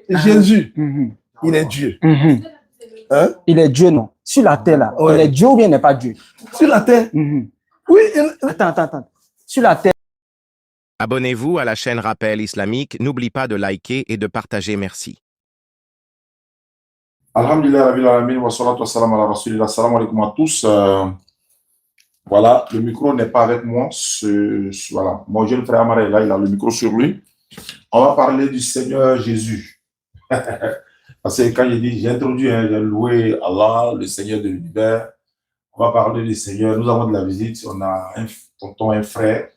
Jésus, il est Dieu. Hein? Il est Dieu, non? Sur la terre, là. Il est Dieu ou bien il n'est pas Dieu? Sur la terre? Oui. Attends. Sur la terre. Abonnez-vous à la chaîne Rappel Islamique. N'oublie pas de liker et de partager. Merci. Alhamdulillah, Rabbil Alamin, wa salatu wa salam ala rasulillah. Salam alaikum à tous. Voilà, le micro n'est pas avec moi. Voilà, mon jeune frère Amara est là, il a le micro sur lui. On va parler du Seigneur Jésus. Parce que quand j'ai introduit, j'ai loué Allah, le Seigneur de l'univers. On va parler du Seigneur. Nous avons de la visite. On a un tonton, un frère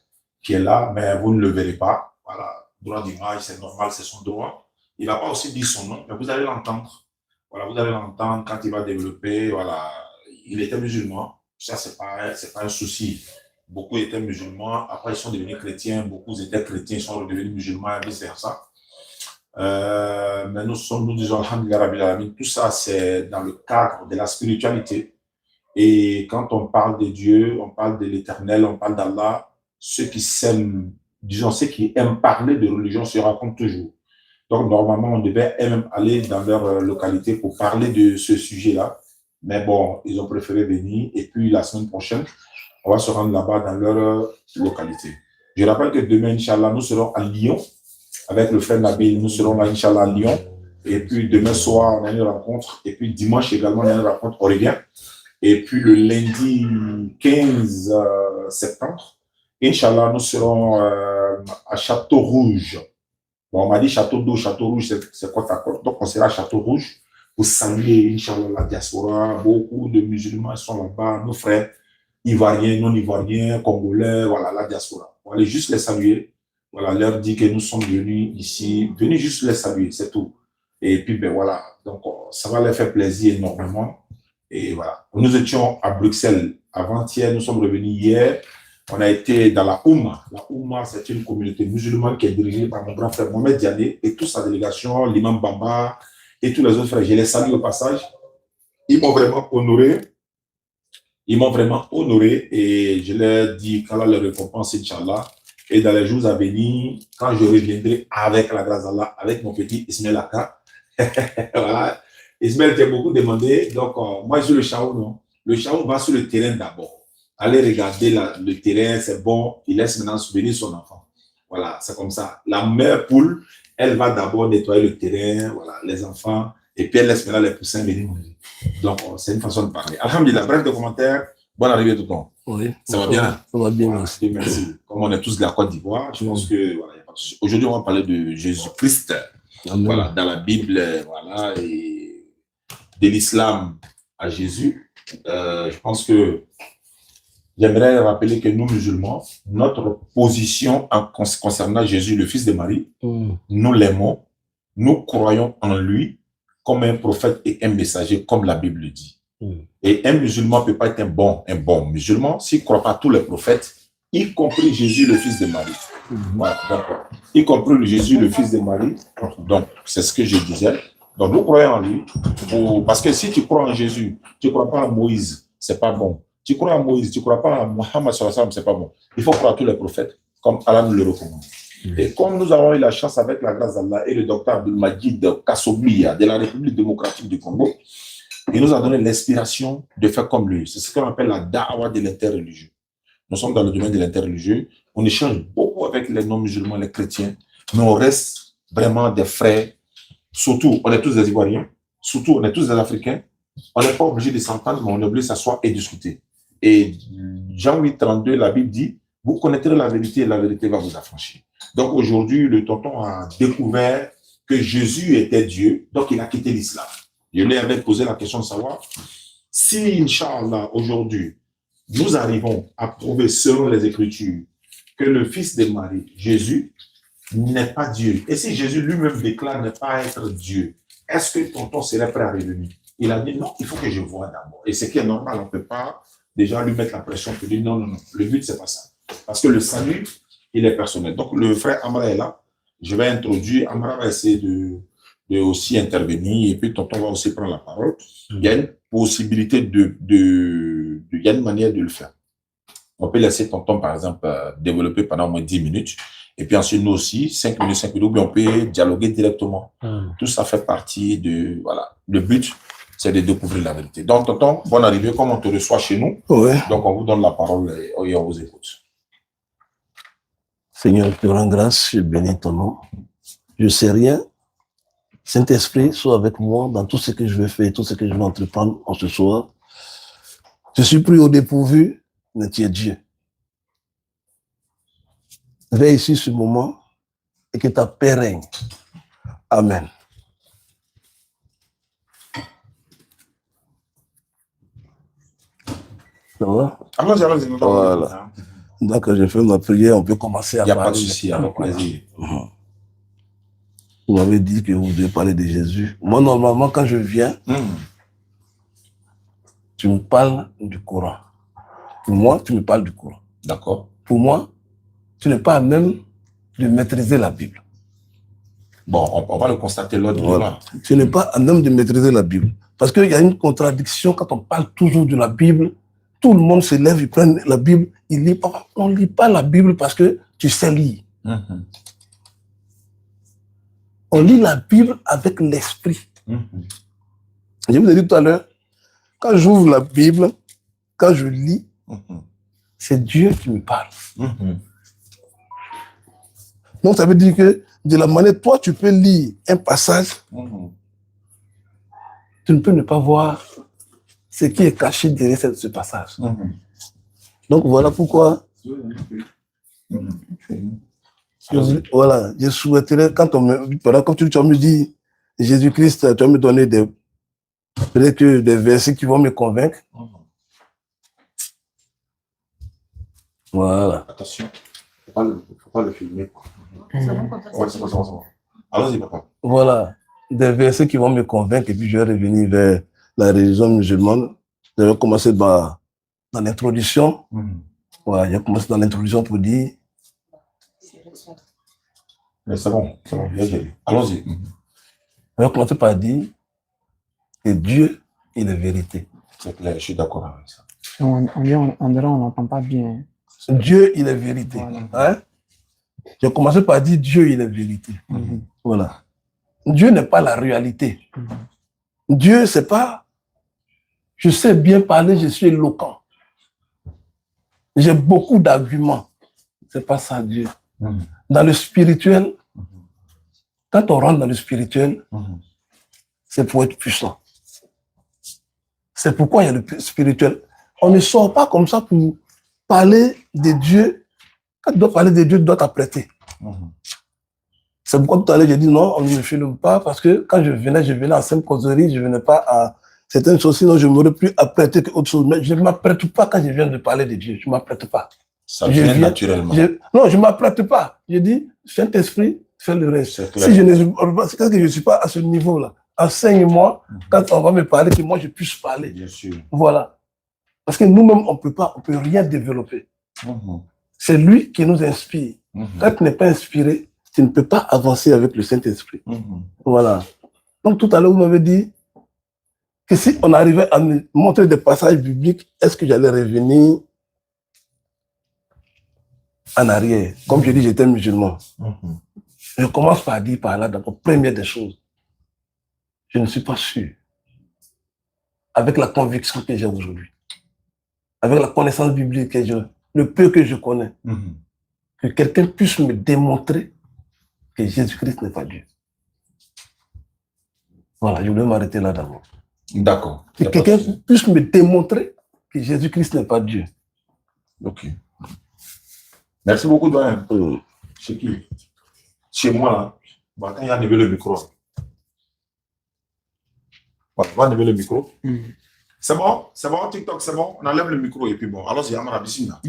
qui est là, mais vous ne le verrez pas. Voilà, droit d'image, c'est normal, c'est son droit. Il n'a pas aussi dit son nom, mais vous allez l'entendre. Voilà, vous allez l'entendre quand il va développer. Voilà, il était musulman. Ça, c'est pas un souci. Beaucoup étaient musulmans. Après, ils sont devenus chrétiens. Beaucoup étaient chrétiens, ils sont redevenus musulmans et vice-versa. Mais nous disons, alhamdulillah, Rabbil Alamin, tout ça, c'est dans le cadre de la spiritualité. Et quand on parle de Dieu, on parle de l'éternel, on parle d'Allah, ceux qui s'aiment, disons, ceux qui aiment parler de religion se racontent toujours. Donc, normalement, on devait même aller dans leur localité pour parler de ce sujet-là. Mais bon, ils ont préféré venir. Et puis, la semaine prochaine, on va se rendre là-bas dans leur localité. Je rappelle que demain, Inch'Allah, nous serons à Lyon. Avec le frère Nabil, nous serons là, Inch'Allah, à Lyon. Et puis, demain soir, on a une rencontre. Et puis, dimanche également, on a une rencontre, on revient. Et puis, le lundi 15 septembre, Inch'Allah, nous serons à Château-Rouge. Bon, on m'a dit Château d'eau, Château Rouge, c'est quoi ta côte? Donc, on sera à Château Rouge pour saluer, Inch'Allah, la diaspora. Beaucoup de musulmans sont là-bas, nos frères ivoiriens, non-ivoiriens, congolais, voilà, la diaspora. On va aller juste les saluer. Voilà, leur dire que nous sommes venus ici, venus juste les saluer, c'est tout. Et puis, ben voilà, donc ça va leur faire plaisir énormément. Et voilà, nous étions à Bruxelles avant-hier, nous sommes revenus hier. On a été dans la Oumma. La Oumma, c'est une communauté musulmane qui est dirigée par mon grand frère Mohamed Diané et toute sa délégation, l'imam Bamba et tous les autres frères. Je les salue au passage. Ils m'ont vraiment honoré. Ils m'ont vraiment honoré et je leur dis qu'Allah les récompense, Inch'Allah. Et dans les jours à venir, quand je reviendrai avec la grâce d'Allah, avec mon petit Ismaël Aka, voilà. Ismaël t'a beaucoup demandé. Donc, moi, je suis le Chaou, non? Le Chaou va sur le terrain d'abord. Allez regarder le terrain, c'est bon. Il laisse maintenant souvenir son enfant. Voilà, c'est comme ça. La mère poule, elle va d'abord nettoyer le terrain, voilà, les enfants, et puis elle laisse maintenant les poussins venir manger. Donc, c'est une façon de parler. Alhamdulillah, bref de commentaires. Bonne arrivée tout le monde. Oui. Ça va bien? Ça va bien, voilà, merci. Merci. Comme on est tous de la Côte d'Ivoire, je pense que, voilà, aujourd'hui, on va parler de Jésus-Christ. Voilà, dans la Bible, voilà, et de l'islam à Jésus. Je pense que j'aimerais rappeler que nous, musulmans, notre position concernant Jésus, le fils de Marie, nous l'aimons, nous croyons en lui comme un prophète et un messager, comme la Bible dit. Et un musulman ne peut pas être un bon musulman s'il ne croit pas à tous les prophètes, y compris Jésus, le fils de Marie. Voilà, d'accord. Y compris Jésus, le fils de Marie. Donc, c'est ce que je disais. Donc, nous croyons en lui. Parce que si tu crois en Jésus, tu ne crois pas en Moïse, ce n'est pas bon. Tu crois en Moïse, tu ne crois pas en Mohammed, ce n'est pas bon. Il faut croire à tous les prophètes, comme Allah nous le recommande. Et comme nous avons eu la chance avec la grâce d'Allah et le docteur Abdelmajid Kassobia de la République démocratique du Congo, il nous a donné l'inspiration de faire comme lui. C'est ce qu'on appelle la da'wa de l'interreligieux. Nous sommes dans le domaine de l'interreligieux. On échange beaucoup avec les non-musulmans, les chrétiens, mais on reste vraiment des frères. Surtout, on est tous des Ivoiriens. Surtout, on est tous des Africains. On n'est pas obligé de s'entendre, mais on est obligé de s'asseoir et discuter. Et Jean 8, 32, la Bible dit, vous connaîtrez la vérité et la vérité va vous affranchir. Donc aujourd'hui, le tonton a découvert que Jésus était Dieu, donc il a quitté l'islam. Je lui avais posé la question de savoir si, Inch'Allah, aujourd'hui, nous arrivons à prouver selon les Écritures que le fils de Marie, Jésus, n'est pas Dieu. Et si Jésus lui-même déclare ne pas être Dieu, est-ce que tonton serait prêt à revenir? Il a dit non, il faut que je voie d'abord. Et ce qui est normal, on ne peut pas déjà lui mettre la pression pour dire non, non, non. Le but, c'est pas ça. Parce que le salut, il est personnel. Donc, le frère Amara est là. Je vais introduire. Amara va essayer de aussi intervenir. Et puis, tonton va aussi prendre la parole. Il y a une possibilité il y a une manière de le faire. On peut laisser tonton, par exemple, développer pendant au moins 10 minutes. Et puis ensuite, nous aussi, 5 minutes, ou bien on peut dialoguer directement. Tout ça fait partie de, voilà. Le but, c'est de découvrir la vérité. Donc, tonton, bonne arrivée, comme on te reçoit chez nous. Ouais. Donc, on vous donne la parole et on vous écoute. Seigneur, je te rends grâce, je bénis ton nom. Je sais rien. Saint-Esprit, sois avec moi dans tout ce que je vais faire, tout ce que je vais entreprendre en ce soir. Je suis pris au dépourvu, mais tu es Dieu. Veille ici ce moment et que ta paix règne. Amen. Ça va? Allons-y. Voilà. Donc, j'ai fait ma prière, on peut commencer à Il n'y a parler. pas de souci, alors vas-y. Vous m'avez dit que vous devez parler de Jésus. Moi, normalement, quand je viens, tu me parles du Coran. Pour moi, tu me parles du Coran. D'accord. Pour moi, tu n'es pas à même de maîtriser la Bible. Bon, on va le constater lors du débat. Tu n'es pas à même de maîtriser la Bible. Parce qu'il y a une contradiction quand on parle toujours de la Bible. Tout le monde se lève, ils prennent la Bible, ils lisent. On ne lit pas la Bible parce que tu sais lire. On lit la Bible avec l'esprit. Je vous ai dit tout à l'heure, quand j'ouvre la Bible, quand je lis, c'est Dieu qui me parle. Donc ça veut dire que de la manière, toi tu peux lire un passage, tu ne peux ne pas voir ce qui est caché derrière ce passage. Donc voilà pourquoi, voilà, je souhaiterais, quand on me, voilà, comme tu vas me dire, Jésus-Christ, tu vas me donner peut-être des versets qui vont me convaincre. Voilà. Attention, il ne faut pas le filmer. Ouais, c'est bon. Allons-y, papa. Voilà, des versets qui vont me convaincre et puis je vais revenir vers la religion musulmane. Je vais commencer dans l'introduction. Voilà, je vais commencer dans l'introduction pour dire. Mais c'est bon. Allons-y. Je vais commencer par dire que Dieu est la vérité. C'est clair, je suis d'accord avec ça. On dirait on n'entend pas bien. Dieu est la vérité. Voilà. Hein? Je vais commencer par dire Dieu est la vérité. Voilà. Dieu n'est pas la réalité. Dieu, c'est pas, je sais bien parler, je suis éloquent. J'ai beaucoup d'arguments. C'est pas ça, Dieu. Dans le spirituel, quand on rentre dans le spirituel, c'est pour être puissant. C'est pourquoi il y a le spirituel. On ne sort pas comme ça pour parler de Dieu. Quand tu dois parler de Dieu, tu dois t'apprêter. C'est pourquoi tout à l'heure, j'ai dit non, on ne me filme pas, parce que quand je venais en simple causerie, je ne venais pas à certaines choses, sinon je m'aurais plus apprêté qu'autre chose. Mais je ne m'apprête pas quand je viens de parler de Dieu. Je ne m'apprête pas. Ça vient naturellement. Non, je ne m'apprête pas. Je dis, Saint-Esprit, fais le reste. Si je ne parce que je ne suis pas à ce niveau-là, enseigne-moi quand on va me parler, que moi je puisse parler. Bien sûr. Voilà. Parce que nous-mêmes, on peut rien développer. C'est lui qui nous inspire. Quand tu n'es pas inspiré, tu ne peux pas avancer avec le Saint-Esprit. Voilà. Donc tout à l'heure, vous m'avez dit que si on arrivait à me montrer des passages bibliques, est-ce que j'allais revenir en arrière? Comme je dis, j'étais musulman. Je commence par dire par là, d'abord, première des choses, je ne suis pas sûr, avec la conviction que j'ai aujourd'hui, avec la connaissance biblique que j'ai, le peu que je connais, que quelqu'un puisse me démontrer que Jésus-Christ n'est pas Dieu. Voilà, je voulais m'arrêter là d'abord. D'accord. Que quelqu'un puisse me démontrer que Jésus-Christ n'est pas Dieu. Ok. Merci beaucoup, Doyen. Chez qui? Chez moi, là. Bon, quand il a enlevé le micro. Voilà, on va enlever le micro. C'est bon, TikTok, c'est bon. On enlève le micro et puis bon. Allons-y, Amara, bismillah.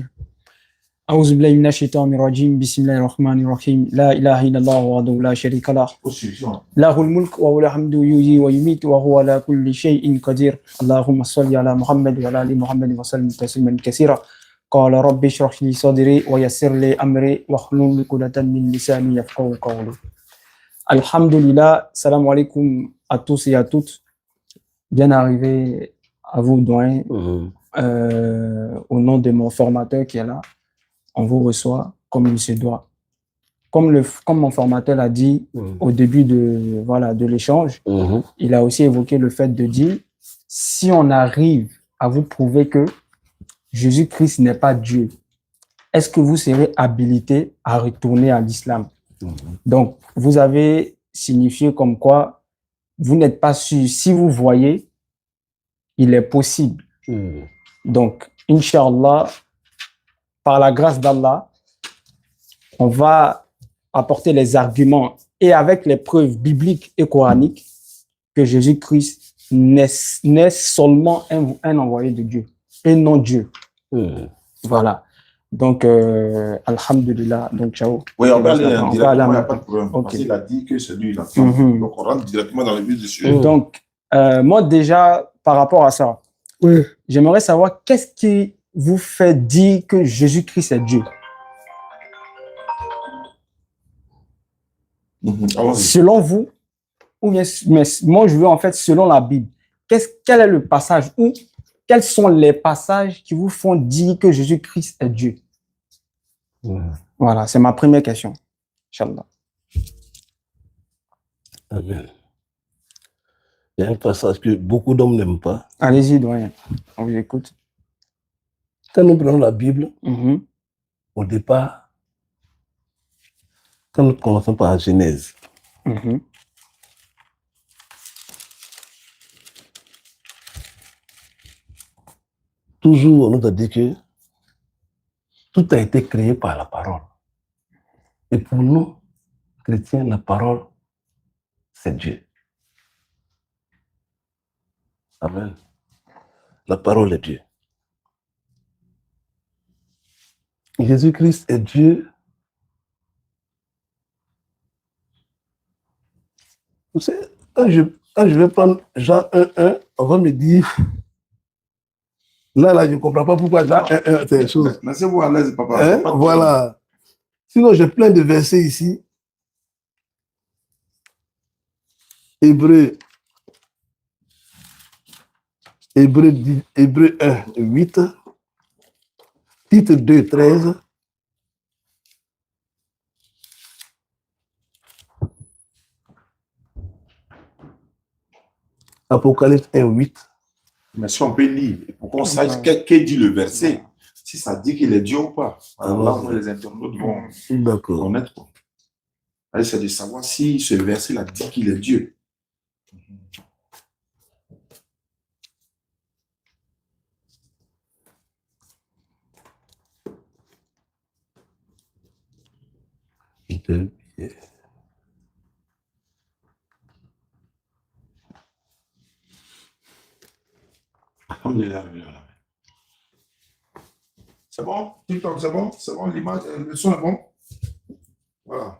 أعوذ بالله من الشيطان الرجيم بسم الله الرحمن الرحيم لا إله إلا الله وحده لا شريك له له الملك وله الحمد يحيي ويميت وهو على كل شيء قدير اللهم صل على محمد وعلى آل محمد وسلم تسليما كثيرا قال رب اشرح لي صدري ويسر لي أمري واحلل عقدة من لساني يفقهوا قولي. Alhamdulillah, salam alaikum à tous et à toutes. Bien arrivé à vous, doyen. Au nom de mon formateur qui est là, on vous reçoit comme il se doit. comme mon formateur l'a dit au début de l'échange, il a aussi évoqué le fait de dire, si on arrive à vous prouver que Jésus-Christ n'est pas Dieu, est-ce que vous serez habilité à retourner à l'islam? Donc, vous avez signifié comme quoi vous n'êtes pas sûr. Si vous voyez, il est possible. Donc, Inch'Allah, par la grâce d'Allah, on va apporter les arguments et avec les preuves bibliques et coraniques que Jésus-Christ n'est seulement un envoyé de Dieu et non Dieu. Voilà. Donc, alhamdulillah. Donc, ciao. Oui, on va aller directement, il n'y a maintenant. pas de problème. Okay. Parce qu'il a dit que c'est lui, il a fait. Donc, on rentre directement dans le but du sujet. Donc, moi, déjà, par rapport à ça, j'aimerais savoir qu'est-ce qui vous fait dire que Jésus-Christ est Dieu? Selon vous, ou bien, mais moi, je veux en fait, selon la Bible, quel est le passage ou quels sont les passages qui vous font dire que Jésus-Christ est Dieu? Voilà, c'est ma première question. Inch'Allah. Amen. Il y a un passage que beaucoup d'hommes n'aiment pas. Allez-y, doyen. On vous écoute. Quand nous prenons la Bible, au départ, quand nous commençons par la Genèse, toujours on nous a dit que tout a été créé par la parole. Et pour nous, chrétiens, la parole, c'est Dieu. Amen. La parole est Dieu. Jésus-Christ est Dieu. Vous savez, quand je vais prendre Jean 1:1, on va me dire, là, je ne comprends pas pourquoi Jean 1:1, c'est une chose. Laissez-vous à l'aise, papa. Voilà. Sinon, j'ai plein de versets ici. Hébreu 1:8, Titre 2:13. Apocalypse 1:8. Mais si on peut lire, pour qu'on sache qu'est dit le verset, si ça dit qu'il est Dieu ou pas. Alors là, les internautes vont connaître. C'est de savoir si ce verset-là dit qu'il est Dieu. C'est bon? TikTok, c'est bon? C'est bon? L'image, le son est bon? Voilà.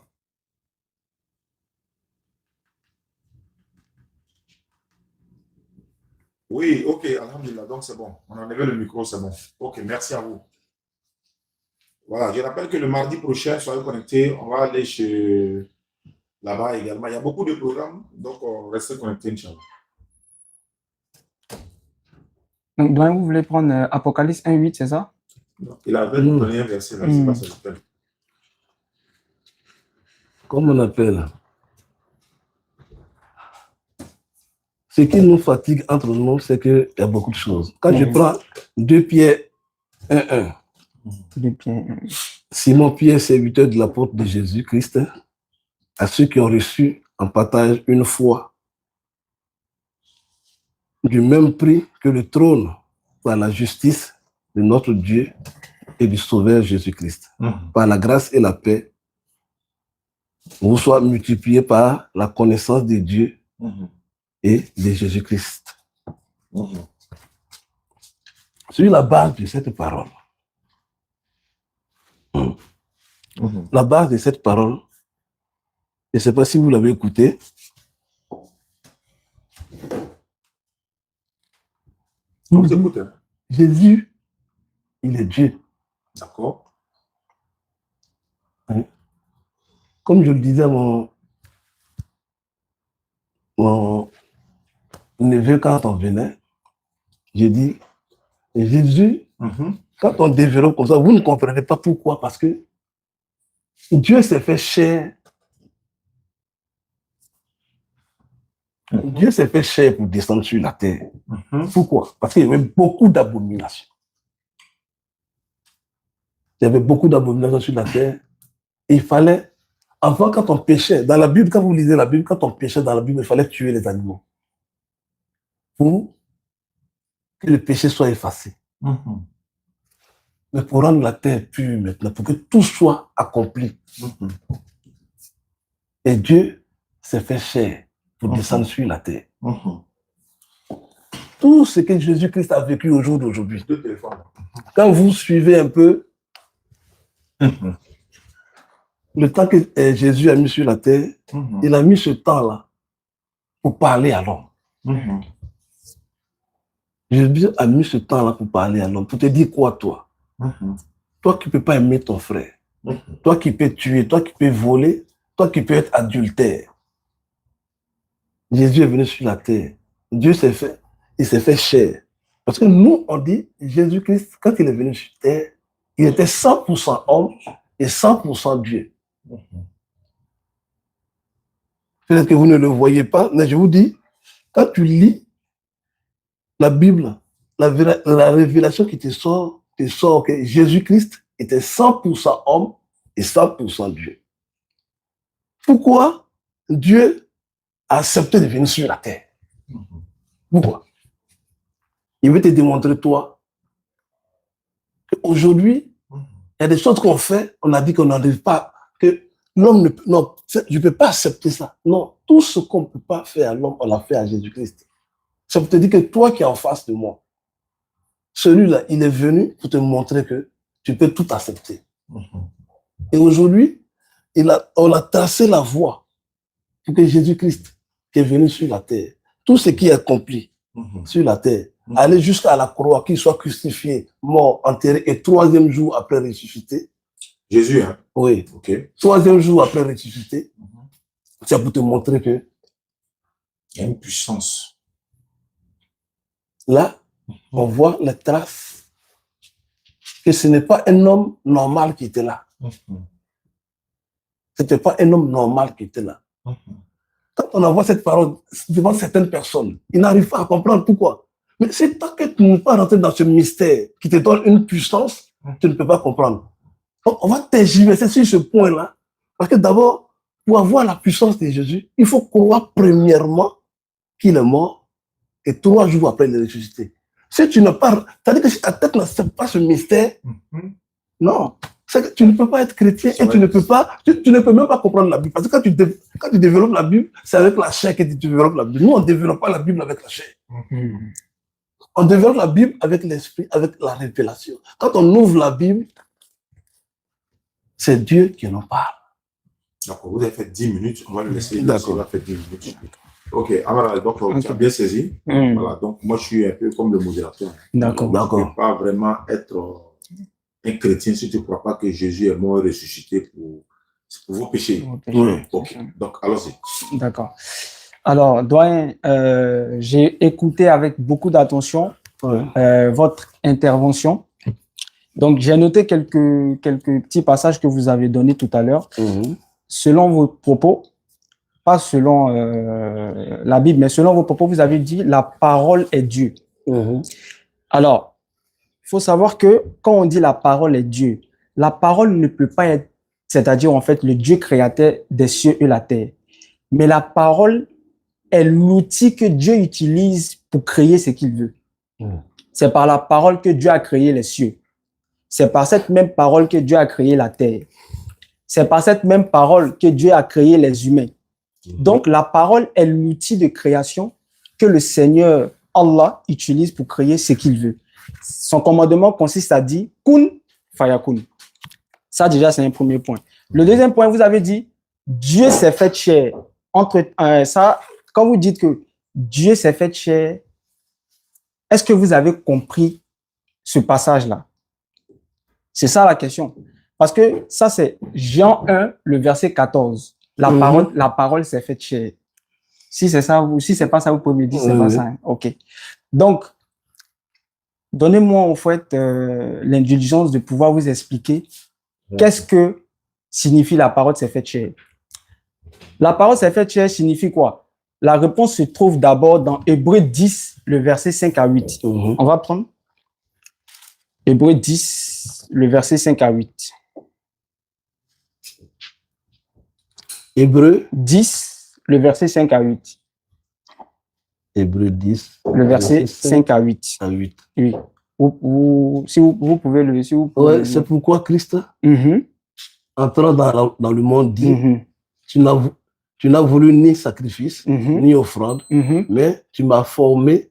Oui, ok, alhamdulillah, donc c'est bon. On a enlevé le micro, c'est bon. Ok, merci à vous. Voilà, je rappelle que le mardi prochain, soyez connectés. On va aller chez là-bas également. Il y a beaucoup de programmes, donc restez connectés, Inch'Allah. Donc, vous voulez prendre Apocalypse 1:8, c'est ça? Il avait donné un verset là, c'est pas ça s'appelle. Comment on appelle? Ce qui nous fatigue entre nous, c'est qu'il y a beaucoup de choses. Quand je prends 2 Pierre 1:1, Simon Pierre, serviteur de l'apôtre de Jésus-Christ, à ceux qui ont reçu en partage une foi du même prix que le trône par la justice de notre Dieu et du Sauveur Jésus-Christ. Par la grâce et la paix, vous soient multipliés par la connaissance de Dieu et de Jésus-Christ. Sur la base de cette parole, la base de cette parole, je ne sais pas si vous l'avez écouté, Jésus, il est Dieu. D'accord. Comme je le disais à mon neveu quand on venait, j'ai dit, Jésus, quand on développe comme ça, vous ne comprenez pas pourquoi, parce que Dieu s'est fait chair. Dieu s'est fait chair pour descendre sur la terre. Pourquoi? Parce qu'il y avait beaucoup d'abominations. Il y avait beaucoup d'abominations sur la terre. Et il fallait, avant, quand on péchait, dans la Bible, quand vous lisez la Bible, quand on péchait dans la Bible, il fallait tuer les animaux. Pour que le péché soit effacé. Mais pour rendre la terre pure maintenant, pour que tout soit accompli. Et Dieu s'est fait chair pour descendre sur la terre. Tout ce que Jésus-Christ a vécu au jour d'aujourd'hui, quand vous suivez un peu le temps que Jésus a mis sur la terre, il a mis ce temps-là pour parler à l'homme. Jésus a mis ce temps-là pour parler à l'homme, pour te dire quoi, toi? Toi qui ne peux pas aimer ton frère, toi qui peux tuer, toi qui peux voler, toi qui peux être adultère. Jésus est venu sur la terre. Dieu s'est fait, il s'est fait chair. Parce que nous, on dit, Jésus-Christ, quand il est venu sur terre, il était 100% homme et 100% Dieu. Peut-être que vous ne le voyez pas, mais je vous dis, quand tu lis la Bible, la révélation qui te sort que Jésus-Christ était 100% homme et 100% Dieu. Pourquoi Dieu a accepté de venir sur la terre? Pourquoi? Il veut te démontrer, toi, qu'aujourd'hui, il y a des choses qu'on fait, on a dit qu'on n'arrive pas, que l'homme ne peut, non, je ne peux pas accepter ça. Non, tout ce qu'on ne peut pas faire à l'homme, on l'a fait à Jésus-Christ. Ça veut te dire que toi qui es en face de moi, celui-là, il est venu pour te montrer que tu peux tout accepter. Et aujourd'hui, on a tracé la voie pour que Jésus-Christ, qui est venu sur la terre, tout ce qui est accompli sur la terre, aller jusqu'à la croix, qu'il soit crucifié, mort, enterré, et 3e jour après ressuscité. Jésus, hein? Oui. Ok. 3e jour après ressuscité, c'est pour te montrer que il y a une puissance. Là, on voit les traces que ce n'est pas un homme normal qui était là. Ce n'était pas un homme normal qui était là. Quand on envoie cette parole devant certaines personnes, ils n'arrivent pas à comprendre pourquoi. Mais c'est tant que tu ne peux pas rentrer dans ce mystère qui te donne une puissance, tu ne peux pas comprendre. Donc, on va tergiverser sur ce point-là. Parce que d'abord, pour avoir la puissance de Jésus, il faut croire premièrement qu'il est mort et 3 jours après, il est ressuscité. Si tu n'as pas, c'est-à-dire que si ta tête n'accepte pas ce mystère, non, c'est que tu ne peux pas être chrétien et tu ne peux pas, tu ne peux même pas comprendre la Bible. Parce que quand tu développes la Bible, c'est avec la chair que tu développes la Bible. Nous, on ne développe pas la Bible avec la chair. On développe la Bible avec l'esprit, avec la révélation. Quand on ouvre la Bible, c'est Dieu qui nous parle. D'accord, vous avez fait 10 minutes, on va le laisser. D'accord. On va faire 10 minutes. Ok, Amara, donc tu as bien saisi. Voilà, donc moi je suis un peu comme le modérateur. D'accord. Tu ne peux pas vraiment être un chrétien si tu ne crois pas que Jésus est mort et ressuscité pour vos péchés. Ok, donc allons-y. D'accord. Alors, doyen, j'ai écouté avec beaucoup d'attention votre intervention. Donc, j'ai noté quelques petits passages que vous avez donnés tout à l'heure. Selon vos propos, pas selon la Bible, mais selon vos propos, vous avez dit la parole est Dieu. Alors, il faut savoir que quand on dit la parole est Dieu, la parole ne peut pas être, c'est-à-dire en fait le Dieu créateur des cieux et la terre. Mais la parole est l'outil que Dieu utilise pour créer ce qu'il veut. C'est par la parole que Dieu a créé les cieux. C'est par cette même parole que Dieu a créé la terre. C'est par cette même parole que Dieu a créé les humains. Donc, la parole est l'outil de création que le Seigneur Allah utilise pour créer ce qu'il veut. Son commandement consiste à dire « Kun fayakun ». Ça, déjà, c'est un premier point. Le deuxième point, vous avez dit « Dieu s'est fait chair ». Ça, quand vous dites que Dieu s'est fait chair, est-ce que vous avez compris ce passage-là? C'est ça la question. Parce que ça, c'est Jean 1, le verset 14. La parole s'est faite chair. Si c'est ça, si c'est pas ça, vous pouvez me dire c'est pas ça. OK. Donc, donnez-moi en fait l'indulgence de pouvoir vous expliquer qu'est-ce que signifie la parole s'est faite chair? La parole s'est faite chair signifie quoi? La réponse se trouve d'abord dans Hébreux 10, le verset 5 à 8. On va prendre Hébreux 10, le verset 5 à 8. Hébreux 10, le verset 5 à 8. Hébreux 10. Le verset 5 à 8. À 8. Oui. Si vous pouvez le... Si vous pouvez Ouais, c'est pourquoi Christ, Mhm, entrant dans le monde, dit, mhm, tu n'as voulu ni sacrifice, mhm, ni offrande, mhm. mais tu m'as formé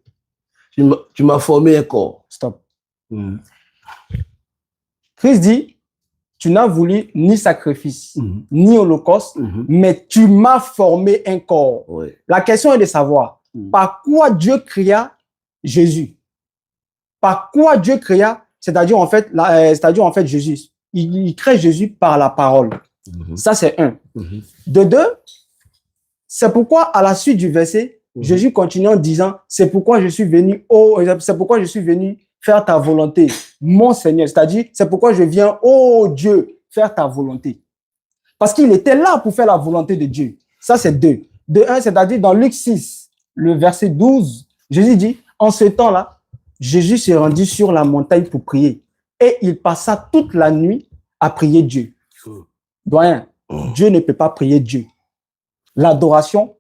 un corps. Stop. Christ dit, tu n'as voulu ni sacrifice, Mhm. ni holocauste, Mhm. mais tu m'as formé un corps. Ouais. La question est de savoir, Mhm. par quoi Dieu créa Jésus? Par quoi Dieu créa, c'est-à-dire en fait Jésus. Il crée Jésus par la parole. Mhm. Ça, c'est un. Mhm. De deux, c'est pourquoi à la suite du verset, Mhm. Jésus continue en disant, c'est pourquoi je suis venu faire ta volonté, mon Seigneur. C'est-à-dire, c'est pourquoi je viens, oh Dieu, faire ta volonté. Parce qu'il était là pour faire la volonté de Dieu. Ça, c'est deux. De un, c'est-à-dire dans Luc 6, le verset 12, Jésus dit, en ce temps-là, Jésus s'est rendu sur la montagne pour prier. Et il passa toute la nuit à prier Dieu. Doyen, Dieu ne peut pas prier Dieu. L'adoration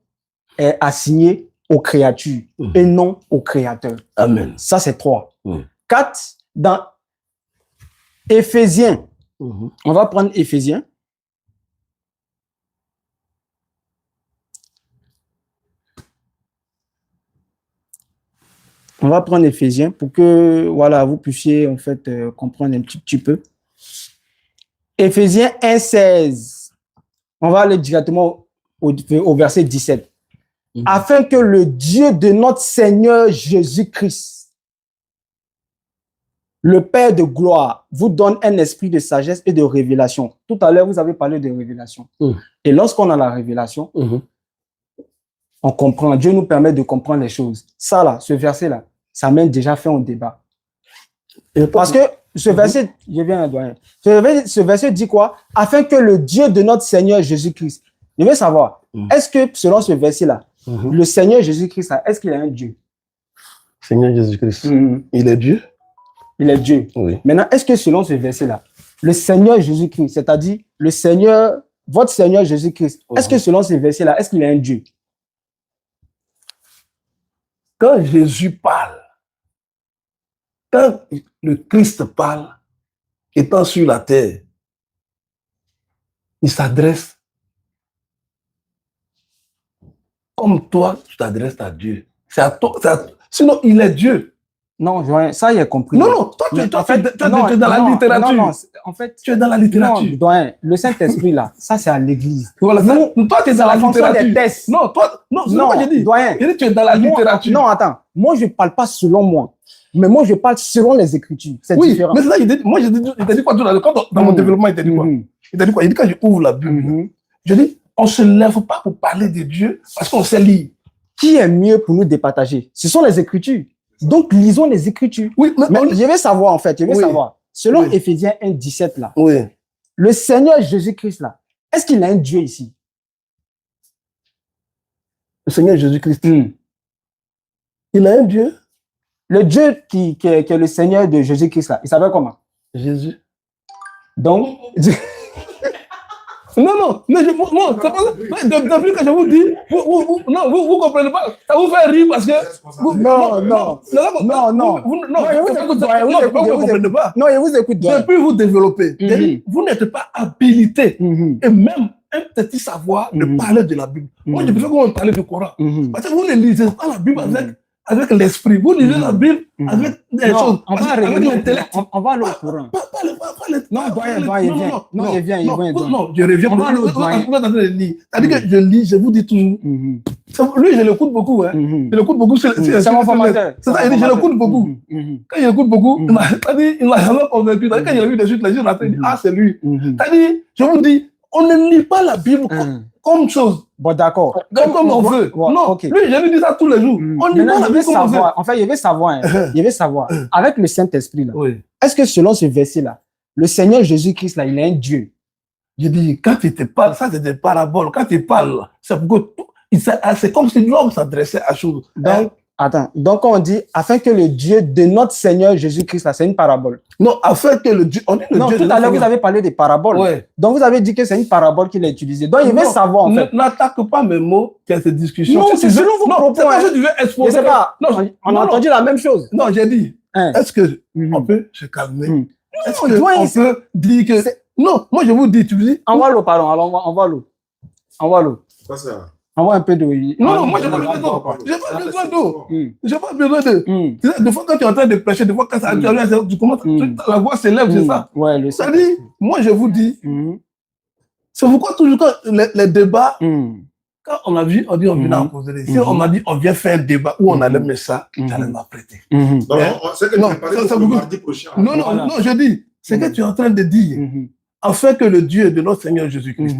est assignée aux créatures et non au Créateur. Amen. Ça, c'est 3. Mhm. 4, dans Éphésiens, Mhm. on va prendre Éphésiens. On va prendre Éphésiens pour que voilà, vous puissiez en fait comprendre un petit peu. Éphésiens 1,16. On va aller directement au verset 17. Mhm. Afin que le Dieu de notre Seigneur Jésus-Christ, le Père de gloire, vous donne un esprit de sagesse et de révélation. Tout à l'heure, vous avez parlé de révélation. Mhm. Et lorsqu'on a la révélation, Mhm. on comprend. Dieu nous permet de comprendre les choses. Ça là, ce verset-là, ça mène déjà fait un débat. Et Parce que ce verset, je viens à doyen. Ce verset dit quoi? Afin que le Dieu de notre Seigneur Jésus-Christ. Je veux savoir, est-ce que selon ce verset-là, le Seigneur Jésus-Christ, là, est-ce qu'il est un Dieu? Seigneur Jésus-Christ, il est Dieu? Il est Dieu. Oui. Maintenant, est-ce que selon ce verset-là, le Seigneur Jésus-Christ, c'est-à-dire le Seigneur, votre Seigneur Jésus-Christ, est-ce que selon ce verset-là, est-ce qu'il est un Dieu? Quand Jésus parle, quand le Christ parle, étant sur la terre, il s'adresse comme toi, tu t'adresses à Dieu. C'est à toi. Sinon, il est Dieu. Non, doyen, ça, il a compris. Non, non, toi, tu es dans la littérature. Non, en fait, tu es dans la littérature. Non, doyen, le Saint-Esprit, là, ça, c'est à l'église. Voilà, toi, tu es dans la littérature. Des tests. Non, toi, non, c'est moi, j'ai dit. Doyen. J'ai dit, tu es dans la littérature. Non, attends. Moi, je ne parle pas selon moi. Mais moi, je parle selon les Écritures. C'est différent. Mais c'est ça, moi, je t'ai dit quoi dans mon développement, il t'a dit quoi? Il t'a dit quoi? Il dit quand je ouvre la Bible, je dis, on ne se lève pas pour parler de Dieu parce qu'on sait lire. Qui est mieux pour nous départager? Ce sont les Écritures. Donc, lisons les Écritures. Oui, mais je vais savoir, en fait, savoir. Selon Éphésiens 1, 17, là, le Seigneur Jésus-Christ, là, est-ce qu'il a un Dieu ici? Le Seigneur Jésus-Christ, il a un Dieu? Le Dieu qui est le Seigneur de Jésus-Christ, là, il s'appelle comment? Jésus. Donc, non, depuis que je vous dis, vous comprenez pas, ça vous fait rire parce que... Non, je vous écoute. Je peux vous développer. Vous n'êtes pas habilité, et même un petit savoir de parler de la Bible. Moi, je préfère qu'on parle du Coran. Parce que vous ne lisez pas la Bible avec l'esprit. Vous lisez la Bible avec des choses. Avec l'intellect. On va aller au Coran. Non, il vient. Non, je reviens. On va aller au doyen. C'est-à-dire que je lis, je vous dis toujours. Lui, je l'écoute beaucoup. Je l'écoute beaucoup. C'est mon formateur. C'est ça, je l'écoute beaucoup. Quand je l'écoute beaucoup, il m'a jamais convaincu. Quand il a vu des choses, les gens ont dit, ah, c'est lui. C'est-à-dire, je vous dis, on ne lit pas la Bible comme chose. Bon, d'accord. Comme on veut. Non, lui, je lui dis ça tous les jours. On lit pas la Bible comme on veut. En fait, je vais savoir, avec le Saint-Esprit, là, est-ce que selon ce verset-là, le Seigneur Jésus-Christ, là, il est un Dieu? Je dis, quand il te parle, ça c'est des paraboles. Quand il parle, c'est comme si l'homme s'adressait à chose. Donc, attends. Donc, on dit, afin que le Dieu de notre Seigneur Jésus-Christ, là, c'est une parabole. Non, afin que le Dieu. On dit le Non, Dieu tout de à l'heure, notre vous avez parlé des paraboles. Ouais. Donc, vous avez dit que c'est une parabole qu'il a utilisée. Donc, il veut savoir, en fait. N'attaque pas mes mots, qu'il y a cette discussion. Non, c'est selon vos propos. C'est pas que tu veux Je exposer. sais pas. Non, On a entendu la même chose. Non, j'ai dit, Hein. est-ce que Mhm. on peut se calmer? Mhm. Est-ce Non, qu'on peut dire que. Non, moi je vous dis, tu dis. Envoie l'eau, pardon. Alors, envoie l'eau. Envoie l'eau. Quoi ça? Envoie un peu d'eau. Non, moi j'ai pas besoin d'eau. J'ai pas besoin d'eau. J'ai pas besoin d'eau. Tu sais, des fois quand tu es en train de prêcher, des fois quand ça tu commences, la voix s'élève, c'est ça. Ouais, le Ça dit, moi je vous dis, c'est pourquoi toujours quand les débats, quand on a vu, on dit on vient en causer. Si on m'a dit on vient faire un débat où on allait mettre ça, j'allais m'apprêter. Non, c'est que tu Non, es parlé ça pour le vous- mardi prochain. Non, je dis, c'est que tu es en train de dire, afin que le Dieu de notre Seigneur Jésus-Christ,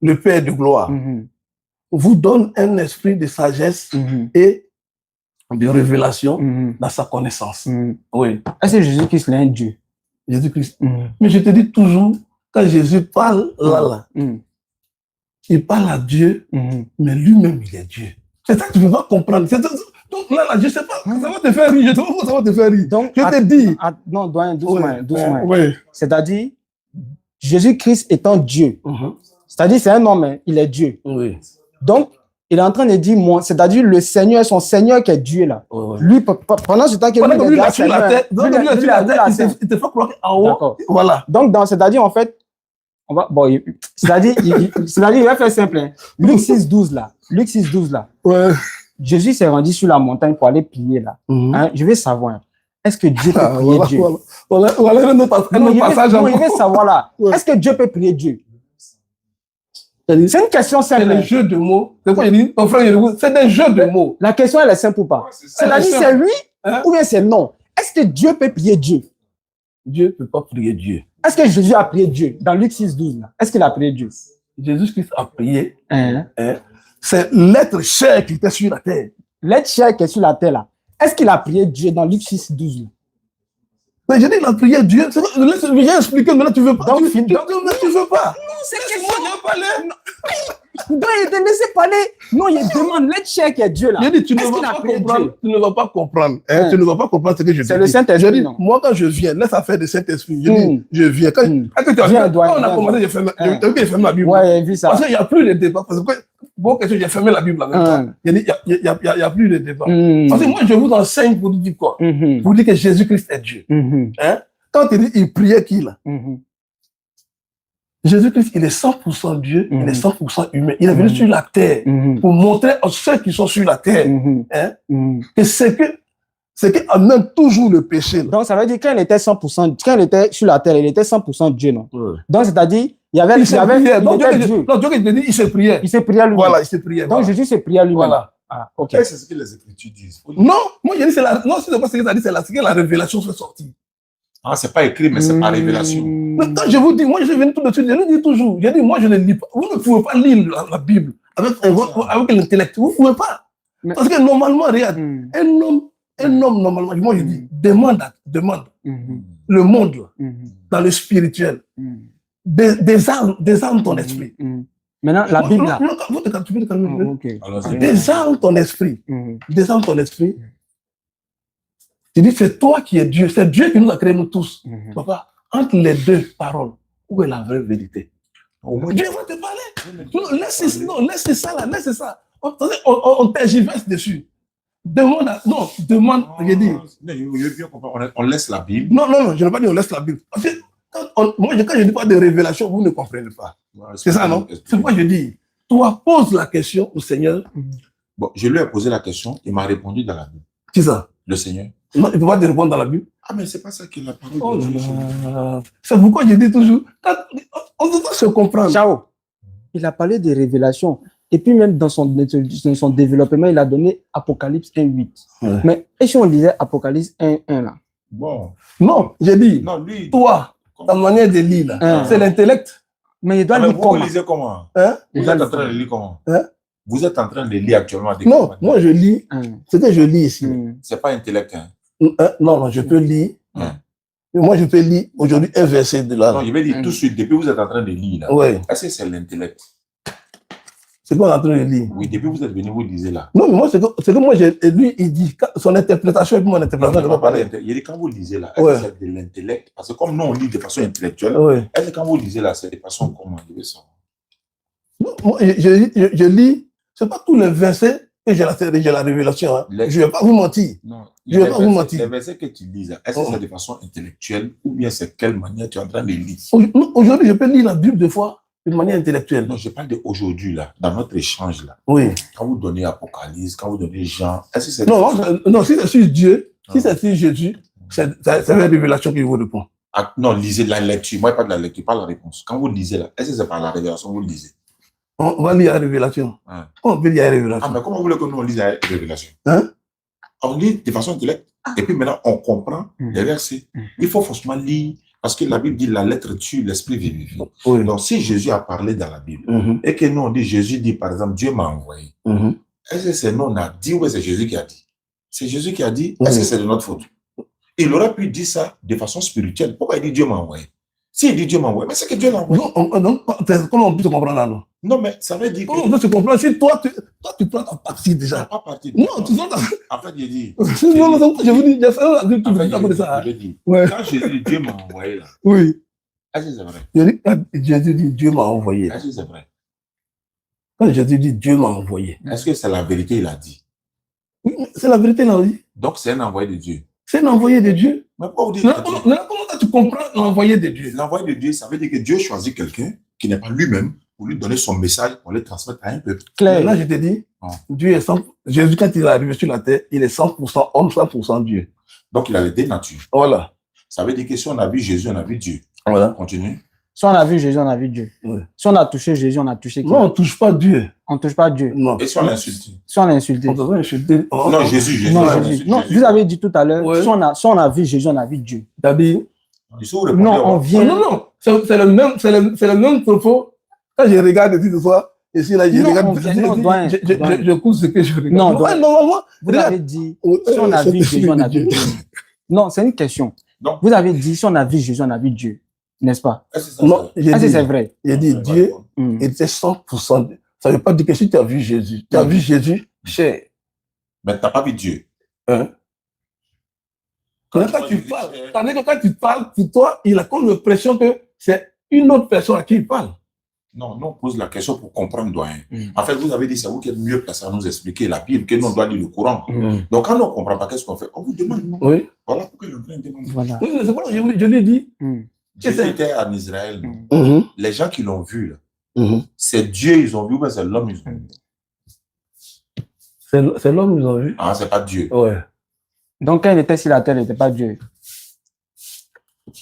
le Père de gloire, vous donne un esprit de sagesse et de révélation dans sa connaissance. Oui, Est-ce que Jésus-Christ est un Dieu? Jésus-Christ. Mais je te dis toujours, quand Jésus parle là, il parle à Dieu, mais lui-même, il est Dieu. C'est ça que tu ne peux pas comprendre. Donc là, je ne sais pas, ça va te faire rire, je ne sais pas pourquoi ça va te faire rire. Donc, je te dis. Non, doyen, doucement. Oui. C'est-à-dire, Jésus-Christ étant Dieu, c'est-à-dire c'est un homme, hein, il est Dieu. Oui. Donc, il est en train de dire, moi, c'est-à-dire le Seigneur, son Seigneur qui est Dieu là. Lui, pendant ce temps qu'il Pendant que lui, il est a sur la tête, il te fait croire qu'en haut, D'accord. voilà. Donc, c'est-à-dire, en fait, on va, bon, c'est-à-dire, il va faire simple. Hein. Luc 6,12 là. Luc 6,12 là. Ouais. Jésus s'est rendu sur la montagne pour aller prier là. Hein, je vais savoir. Est-ce que Dieu peut prier Dieu? Voilà un autre passage. Non, il veut savoir là. Ouais. Est-ce que Dieu peut prier Dieu? C'est une question C'est simple. des jeux de mots. C'est quoi il dit? Ton frère, c'est des jeux de mots. La question, elle est simple ou pas? C'est-à-dire, c'est oui ou bien c'est non. Est-ce que Dieu peut prier Dieu? Dieu ne peut pas prier Dieu. Est-ce que Jésus a prié Dieu? Dans Luc 6,12 là. Est-ce qu'il a prié Dieu? Jésus-Christ a prié. Hein? C'est l'être cher qui était sur la terre. L'être cher qui est sur la terre là. Est-ce qu'il a prié Dieu dans Luc 6,12 là? Mais j'ai dit, il a prié Dieu. J'ai expliqué, mais là, tu veux pas. Donc, tu veux pas. Non, c'est Laisse-moi bien parler. Donc, il te laisse parler. Non, il demande l'être cher qui est Dieu là. J'ai dit, tu ne Est-ce vas qu'il a pas prié comprendre. Dieu? Tu ne vas pas comprendre. Hein? Tu ne vas pas comprendre ce que je dis. C'est le Saint-Esprit, Je dis, non? moi, quand je viens, laisse affaire de Saint-Esprit. Je dis, je viens. Quand on a commencé, j'ai fermé la Bible. Ouais, j'ai vu ça. Parce qu'il n'y a plus de débat. Parce que, bon, question, j'ai fermé la Bible en même temps. Il n'y a plus de débat. Parce que moi, je vous enseigne pour dire quoi? Pour dire que Jésus-Christ est Dieu. Hein? Quand il dit, il priait qui là? Jésus-Christ, il est 100% Dieu, il est 100% humain. Il est venu sur la terre pour montrer à ceux qui sont sur la terre que c'est qui amène toujours le péché. Là. Donc, ça veut dire quand il était 100%, quand il était sur la terre, il était 100% Dieu, non? Donc, c'est-à-dire, il y avait, il était Dieu. Non, Dieu qui te dit, il s'est prié. Il s'est prié à lui-même. Voilà, il s'est prié. Donc, Jésus s'est prié à lui-même. Voilà. Ah, ok. C'est ce que les Écritures disent. Non, moi, j'ai dit, c'est la, non, c'est pas ce que ça dit, c'est que la révélation fait sortir. Ah, c'est pas écrit, mais c'est par révélation. Mais quand je vous dis, moi, je viens tout de suite, je le dis toujours. Je dis, moi, je ne lis pas. Vous ne pouvez pas lire la Bible avec l'intellect. Vous ne pouvez pas. Parce que normalement, regarde, un homme, normalement, moi, je dis, demande le monde, dans le spirituel, désarme ton esprit. Maintenant, la Bible, là. Désarme ton esprit. Désarme ton esprit. Tu dis, c'est toi qui es Dieu. C'est Dieu qui nous a créés, nous tous. Papa, entre les deux paroles, où est la vraie vérité? Dieu va te parler. Non, laisse ça là, laisse ça. On tergiverse dessus. Demande, j'ai dit. On laisse la Bible. Non, je n'ai pas dit on laisse la Bible. Parce que quand je dis pas de révélation, vous ne comprenez pas. C'est ça, non? C'est pourquoi je dis, toi, pose la question au Seigneur. Bon, je lui ai posé la question, il m'a répondu dans la Bible. Qui ça? Le Seigneur. Non, il ne peut pas te répondre dans la Bible. Ah, mais c'est pas ça qu'il a parlé. C'est pourquoi je dis toujours, on doit se comprendre. Ciao. Il a parlé de révélation. Et puis même dans son développement, il a donné Apocalypse 1.8. Ouais. Mais et si on lisait Apocalypse 1.1 là? Bon. Non, j'ai dit, non, lui, toi, ta manière de lire là, c'est l'intellect. Mais il doit lire comment? Vous lisez comment? Vous êtes en train de lire comment? Vous êtes en train de lire actuellement. Non, moi je lis. Ce que je lis ici. C'est pas intellect. Non, je peux lire. Moi, je peux lire aujourd'hui un verset de là. Non, je vais dire tout de suite, depuis que vous êtes en train de lire là, Ouais. est-ce que c'est l'intellect? C'est quoi on est en train de lire? Oui, depuis que vous êtes venu, vous lisez là. Non, mais moi, c'est que moi, lui, il dit, son interprétation et puis mon interprétation, je ne vais pas parler. Il dit quand vous lisez là, est-ce Ouais. que c'est de l'intellect? Parce que comme nous, on lit de façon intellectuelle, Ouais. est-ce que quand vous lisez là, c'est de façon comment je vais savoir? Non, moi, je lis, c'est pas tous les versets que j'ai la révélation. Hein. Les- Je ne vais pas vous mentir. Non, Je vais pas vous mentir. les versets que tu lis là, est-ce que c'est de façon intellectuelle ou bien c'est quelle manière tu es en train de lire? Aujourd'hui, je peux lire la Bible des fois de manière intellectuelle. Non, je parle d'aujourd'hui là, dans notre échange là. Oui. Quand vous donnez Apocalypse, quand vous donnez Jean, est-ce que c'est... Non, si c'est sur Dieu, si c'est sur Jésus, c'est la révélation qui vous répond. Ah, non, lisez la lecture. Moi, pas de la lecture, pas la réponse. Quand vous lisez là, est-ce que c'est par la révélation que vous lisez? On va lire la révélation. Hein. On peut lire la Ah, révélation. mais comment vous voulez que nous on lise la révélation? Hein? On lit de façon intellectuelle. Et puis maintenant, on comprend les versets. Il faut forcément lire, parce que la Bible dit la lettre tue, l'esprit vivifie. Oui. Donc, si Jésus a parlé dans la Bible, Mhm. et que nous on dit, Jésus dit, par exemple, Dieu m'a envoyé, Mhm. est-ce que c'est nous on a dit ou c'est Jésus qui a dit? C'est Jésus qui a dit, Oui. est-ce que c'est de notre faute? Il aurait pu dire ça de façon spirituelle. Pourquoi il dit Dieu m'a envoyé? S'il dit Dieu m'a envoyé, mais c'est que Dieu l'a envoyé. Donc, comment on peut se comprendre là, non? Non, mais ça veut dire que Comment on peut se comprendre si toi, tu prends ta partie ça n'a déjà? pas parti. Non, tu sens En fait, il dit. Non, non, je vous dis, j'ai fait la Bible, En fait, tu as ça. je dis, Ouais. quand Jésus dit Dieu m'a envoyé là, Oui. est-ce que c'est vrai? Je dis, quand Jésus dit Dieu m'a envoyé. Est-ce que c'est vrai? Quand Jésus dit Dieu m'a envoyé. Est-ce que c'est la vérité, il a dit? Oui, mais c'est la vérité, là, oui. Donc, c'est un envoyé de Dieu. C'est l'envoyé de Dieu. Mais pourquoi vous dites Mais comment tu comprends l'envoyé de Dieu? l'envoyé de Dieu, ça veut dire que Dieu choisit quelqu'un qui n'est pas lui-même pour lui donner son message, pour le transmettre à un peuple. Clair. Là, je te dis, Dieu est 100%. Jésus, quand il est arrivé sur la terre, il est 100% homme, 100% Dieu. Donc, il a les deux natures. Voilà. Ça veut dire que si on a vu Jésus, on a vu Dieu. Voilà. Continue. Si on a vu Jésus, on a vu Dieu. Ouais. Si on a touché Jésus, on a touché qui? Non, on ne touche pas Dieu. On ne touche pas Dieu. Non. Et si on l'insulte? Si on a insulté. On doit insulter. Non, Jésus. Non, on Jésus. insulte Non, Jésus. vous avez dit tout à l'heure, Ouais. si on a vu Jésus, on a vu Dieu. C'est-à-dire, Et si vous répondez, Non, on vient. non. C'est le même propos. Quand je regarde ici ce soir, et si là, je Non, regarde, on vient- non, doyen, doyen. je coupe ce que je regarde. Non, Ouais, doyen. normalement, Vous regarde. avez dit, si on a vu Jésus, on a vu Dieu. Non, c'est une question. Non. Vous avez dit, si on a vu Jésus, on a vu Dieu. N'est-ce pas? est-ce que ça, Non, j'ai Est-ce que dit, c'est vrai? j'ai dit Dieu Hmm. était 100%. Ça ne veut pas dire que si tu as vu Jésus, tu as vu Jésus, cher. mais tu n'as pas vu Dieu. Hein? Quand tu parles, c'est-à-dire que quand tu parles, pour toi, il a comme l'impression que c'est une autre personne à qui il parle. Non, nous on pose la question pour comprendre, doyen. Mm. En fait, vous avez dit, c'est vous qui êtes mieux placé à nous expliquer la Bible, que nous on doit lire le Coran. Donc, quand on ne comprend pas, qu'est-ce qu'on fait? On vous demande. Oui. Voilà pourquoi il est en train de demander. Voilà. Oui, mais c'est pour ça que je lui ai dit. Hmm. Jésus était en Israël. non? Mhm, Les gens qui l'ont vu, là, mhm. c'est Dieu, ils ont vu, ou bien c'est l'homme, ils ont vu. C'est l'homme qu'ils ont vu. Ah, c'est pas Dieu. Ouais. Donc, quand il était sur la terre, il n'était pas Dieu.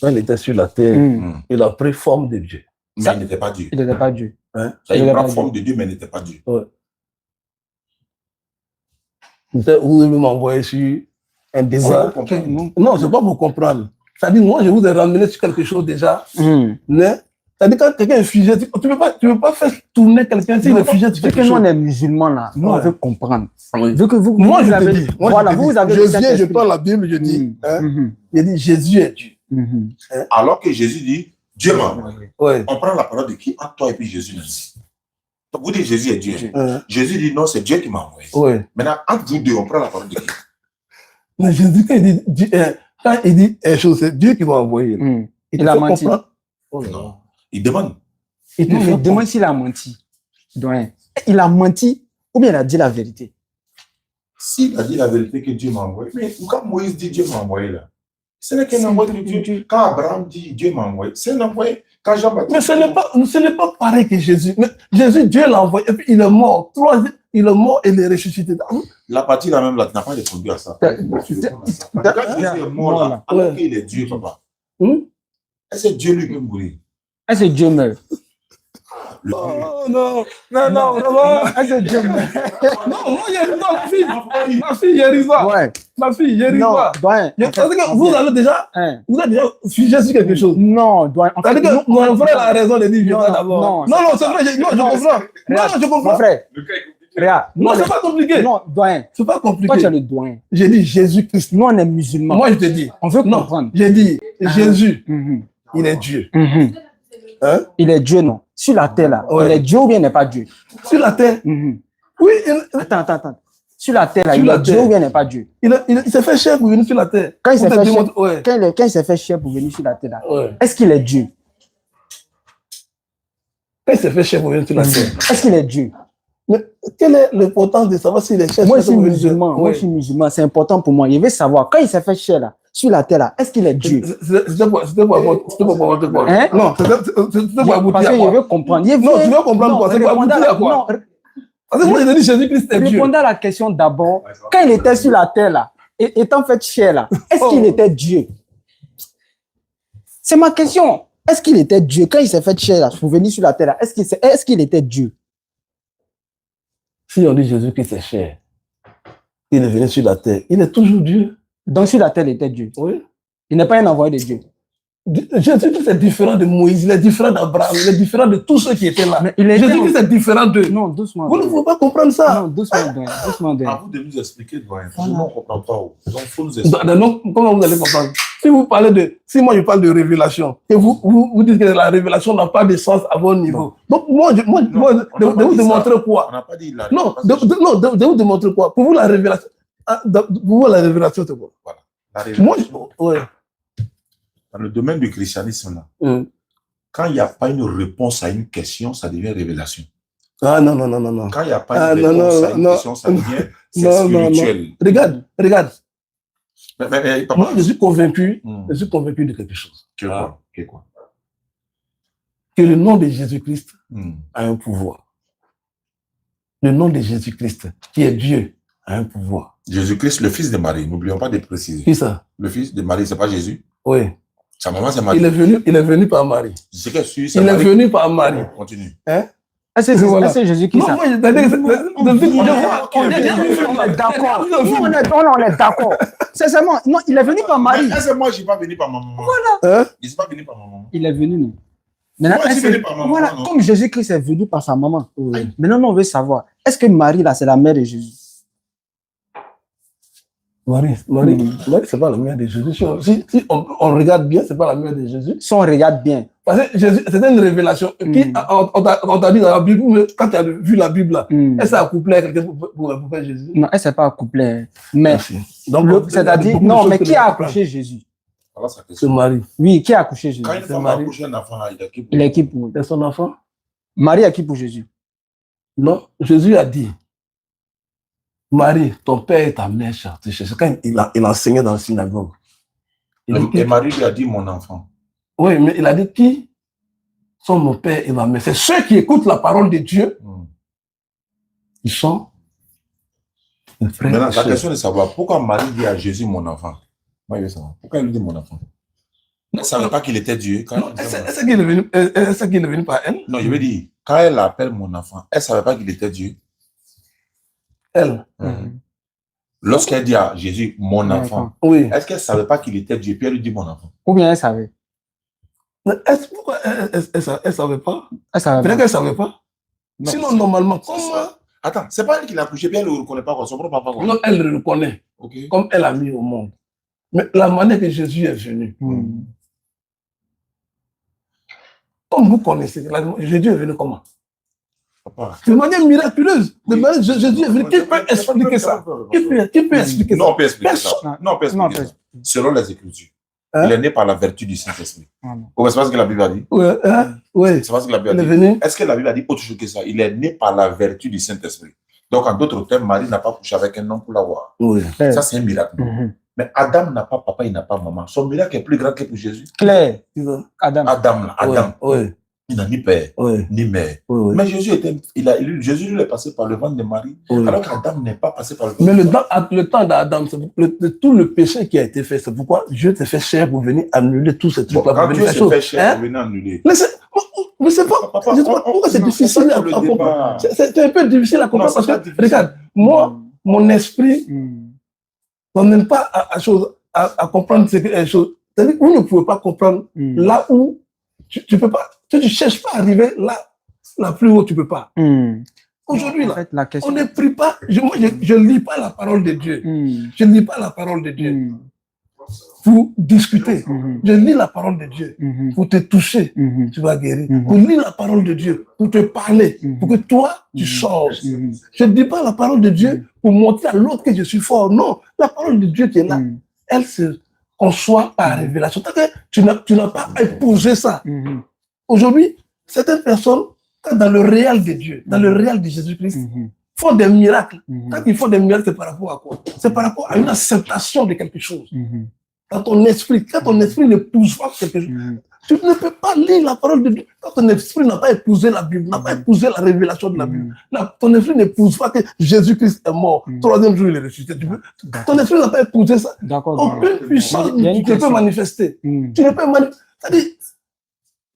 Quand il était sur la terre, Hmm. il a pris forme de Dieu. Mais Ça- il n'était pas Dieu. Il n'était pas Dieu. Hein? Ça, il il prend était pas forme de Dieu, mais il n'était pas Dieu. Peut-être vous voulez m'envoyer sur un débat. Vous comprenez? Non, c'est pas pour comprendre. C'est-à-dire, moi, je vous ai ramené sur quelque chose déjà. Hmm. Mais, c'est-à-dire, quand quelqu'un est figé, tu ne peux pas faire tourner quelqu'un s'il est figé sur Vu quelque que nous, on chose. est musulmans, là, nous, on Ouais. veut comprendre. Oui. Vu que vous, Moi, vous je avez, te dis. Moi, voilà, je te vous dis. avez Je le viens, je Saint-Esprit. prends la Bible, je dis. Hmm. Hein? Mhm. Il dit, Jésus est Dieu. Mhm. Alors que Jésus dit, Dieu m'a envoyé. Ouais. On prend la parole de qui? Entre toi et puis Jésus nous dit. Donc, vous dites Jésus est Dieu. Hein? Jésus dit non, c'est Dieu qui m'a envoyé. Ouais. Maintenant, entre vous deux, on prend la parole de qui? Mais Jésus, quand il dit une chose, c'est Dieu qui va envoyer. Hmm. Il Il te a fait menti. comprendre. Oh là là. Non. Il demande. Il te Non, fait mais demande comprendre. s'il a menti. Doyen. Il a menti ou bien il a dit la vérité. S'il a dit la vérité que Dieu m'a envoyé, mais quand Moïse dit Dieu m'a envoyé là, ce n'est qu'un C'est envoyé de Dieu. Dieu. Quand Abraham dit Dieu m'a envoyé, c'est un envoyé. Quand Jean-Baptiste. Mais ce n'est pas pareil que Jésus. Mais Jésus, Dieu l'a envoyé, et puis il est mort. Il est mort et il est ressuscité. La partie là même là, tu n'as pas répondu à ça. Quand Jésus est mort là, alors qu'il est Dieu, papa, Hum? est-ce que Dieu lui peut mourir? Est-ce que Dieu meurt? Oh non, vraiment. Est-ce que Dieu meurt? Non, moi, il y a ma fille, il y a Riva. Ouais. Ma fille, il y a Non, Riva. doyen. C'est-à-dire que vous avez déjà Hein. figé sur quelque chose. Non, doyen. En fait, C'est-à-dire que mon frère a raison de dire, je Non, vais d'abord. non, Non, c'est vrai, je comprends. Non, je Mon comprends. frère, Le cas est compliqué. Regarde. Non, c'est pas compliqué. Non, doyen. C'est pas Toi, tu es compliqué. le doyen. J'ai dit Jésus-Christ. Nous, on est musulmans. Moi, je te dis. On veut Non, comprendre. j'ai dit Jésus, Mhm. il est Dieu. Mhm. Hein? Il est Dieu, non? Sur la terre, là. Ouais. Il est Dieu ou bien il n'est pas Dieu? Sur la terre. Mhm. Oui, Attends. Sur la terre, là, Sur il la est Dieu terre. ou bien il n'est pas Dieu? il s'est fait cher pour venir sur la terre. Quand il s'est Pour te fait démontrer- cher, ouais. quand il s'est fait cher pour venir sur la terre, là, Ouais. est-ce qu'il est Dieu? Quand il s'est fait cher pour venir sur la terre. Est-ce qu'il est Dieu? Mais quelle est l'importance de savoir s'il est cher? Moi, je suis pour venir- musulman. Moi, Ouais. je suis musulman. C'est important pour moi. Je veux savoir, quand il s'est fait cher, là, sur la terre, là, est-ce qu'il est Dieu? C'était pour aboutir quoi? Hein? Non, c'était pour aboutir Parce à que je quoi? veux comprendre. Non, tu veux comprendre quoi? C'est pour répondez aboutir à à quoi? non, Parce que moi, j'ai dit Jésus-Christ est Dieu. répondez à la question d'abord. Quand il était sur la terre, là, et étant fait cher, là, est-ce qu'il était Dieu? C'est ma question. Est-ce qu'il était Dieu? Quand il s'est fait cher, là, pour venir sur la terre, là, est-ce qu'il était Dieu? Si on dit Jésus-Christ est cher, il est venu sur la terre, il est toujours Dieu. Donc, sur la terre, il était Dieu. Oui. Il n'est pas un envoyé de Dieu. Jésus-Christ est différent de Moïse, il est différent d'Abraham, il est différent de tous ceux qui étaient là. Mais il était Jésus-Christ est différent d'eux. Non, doucement. Vous ne pouvez pas comprendre ça. Non, doucement, doucement. À vous de nous expliquer, doyen. Voilà. Sinon, on ne comprend pas. Donc, il faut nous expliquer. Donc, comment vous allez comprendre? Si moi je parle de révélation, et vous dites que la révélation n'a pas de sens à votre niveau. Donc, moi, de vous démontrer quoi? On n'a pas dit la Non, de vous démontrer quoi? Pour vous, la révélation, pour vous, la révélation, c'est quoi? Voilà. La Moi, révélation, ouais. dans le domaine du christianisme, là, quand il n'y a pas une réponse à une question, ça devient révélation. Ah non, non, non, non, non. Quand il n'y a pas une non, réponse non, à une non. question, ça devient Non, non, non. spirituel. Regarde. Mais, papa, Moi, je suis convaincu Hmm. de quelque chose. Que quoi? Que quoi? Que le nom de Jésus-Christ Hmm. a un pouvoir. Le nom de Jésus-Christ, qui est Dieu, a un pouvoir. Jésus-Christ, le fils de Marie, n'oublions pas de préciser. Qui ça? Le fils de Marie, ce n'est pas Jésus. Oui. Sa maman, c'est Marie. Il est venu par Marie. C'est que celui, c'est Il est Marie. venu par Marie. Continue. Hein? Est-ce que Voilà. c'est Jésus qui Non, ça? moi, c'est-à-dire que depuis On est d'accord. On est d'accord. Sincèrement, non, il est venu par Marie. Mais est-ce que moi, je ne suis pas venu par ma maman? Hein? Je ne suis pas venu par ma maman. Il est venu, non? Maintenant, Moi, je suis est-ce que- venu par ma maman, voilà, non? comme Jésus-Christ est venu par sa maman. Oui. Maintenant, on veut savoir, est-ce que Marie, là, c'est la mère de Jésus? Marie, c'est pas la mère de Jésus. Si on regarde bien, c'est pas la mère de Jésus. Si on regarde bien, Parce que Jésus, c'était une révélation. On t'a dit dans la Bible, mais quand tu as vu la Bible là, est-ce qu'elle a couplé avec quelqu'un pour faire Jésus? non, elle ne s'est pas accouplée. Mais, Merci. Donc, c'est-à-dire, non, mais qui a accouché Jésus? Voilà sa C'est question. Marie. Oui, qui a accouché Jésus? Quand une C'est femme Marie. accouche un enfant, là, il a qui? Il est qui pour C'est son enfant? Marie a qui pour Jésus? Non, Jésus a dit, Marie, ton père et ta mère cherchent. C'est quand il enseignait dans la synagogue. Il dit, Et Marie lui a dit mon enfant. oui, mais il a dit qui sont mon père et ma mère? C'est ceux qui écoutent la parole de Dieu. Hmm. Ils sont mes frères Maintenant, et la sœurs. question est de savoir pourquoi Marie dit à Jésus mon enfant. Moi, je veux savoir. Pourquoi elle lui dit mon enfant? Elle ne savait pas qu'il était Dieu. Quand Non, elle disait est-ce qu'il est venu par elle? Non, je veux dire, quand elle l'appelle mon enfant, elle ne savait pas qu'il était Dieu. Elle. Lorsqu'elle dit à Jésus mon Mon enfant, enfant. Oui. est-ce qu'elle ne savait pas qu'il était Dieu? Puis elle lui dit mon enfant. Ou bien elle savait? Mais pourquoi elle savait pas? Elle savait Peut-être pas. qu'elle ne savait pas. Non, Sinon, c'est- normalement, c'est comment? ça. Attends, c'est pas elle qui l'a accouché, puis elle ne le reconnaît pas, quoi, son propre papa. Quoi. Non, elle le reconnaît, Ok. comme elle a mis au monde. Mais la manière que Jésus est venu, Hmm. comme vous connaissez, Jésus est venu comment? Papa. De manière miraculeuse. De Oui. manière, Jésus est venu. Qui peut expliquer ça? Qui peut expliquer Non, ça? on peut expliquer ça. Personne. Non, on peut Non, expliquer ça. Selon les Écritures, Hein? il est né par la vertu du Saint-Esprit. Voilà. Oh, c'est pas ce que la Bible a dit. Oui, hein? Oui. C'est pas ce que la Bible Il a est dit. venu. Est-ce que la Bible a dit autre chose que ça? Il est né par la vertu du Saint-Esprit. Donc, en d'autres termes, Marie n'a pas couché avec un homme pour l'avoir. Oui. Claire. Ça, c'est un miracle. Mhm. Mais Adam n'a pas papa, il n'a pas maman. Son miracle est plus grand que pour Jésus. Claire, C'est ça. Adam. Adam, là, Adam, Oui. il n'a ni père, Oui. ni mère. Oui. Mais Jésus, Jésus lui est passé par le ventre de Marie, Oui. alors qu'Adam n'est pas passé par le ventre Mais de Marie. le temps d'Adam, tout le péché qui a été fait, c'est pourquoi Dieu te fait cher pour venir annuler tous ces Bon, trucs-là. quand pour Dieu venir se faire fait chose. cher Hein? pour venir annuler. Mais c'est pas. Papa, je sais pas pourquoi c'est difficile à le comprendre. débat. C'est un peu difficile à comprendre Non, c'est parce pas que, difficile. regarde, moi, mon esprit, Hmm. on n'aime pas à comprendre les choses. C'est-à-dire que vous ne pouvez pas comprendre Hmm. là où tu peux pas. Tu ne cherches pas à arriver là plus haut, tu peux pas. Hmm. Aujourd'hui, En là, fait, la question. on ne prie pas. Moi, je ne lis pas la parole de Dieu. Je ne lis pas la parole de Dieu pour discuter. Je lis la parole de Dieu pour te toucher. Tu vas guérir. Pour lire la parole de Dieu, pour te parler, pour que toi, tu changes. Je ne dis pas la parole de Dieu pour montrer à l'autre que je suis fort. Non, la parole de Dieu qui est là, elle se conçoit par révélation. Tant que tu n'as pas épousé ça. Aujourd'hui, certaines personnes, quand dans le réel de Dieu, dans le réel de Jésus-Christ, font des miracles. Quand ils font des miracles, c'est par rapport à quoi? C'est par rapport à une acceptation de quelque chose. Quand ton esprit n'épouse pas quelque chose, tu ne peux pas lire la parole de Dieu. Quand ton esprit n'a pas épousé la Bible, n'a pas épousé la révélation de la Bible, ton esprit n'épouse pas que Jésus-Christ est mort. Troisième jour, il est ressuscité. Ton esprit n'a pas épousé ça. Aucune puissance tu ne peux manifester. Tu ne peux manifester. C'est-à-dire,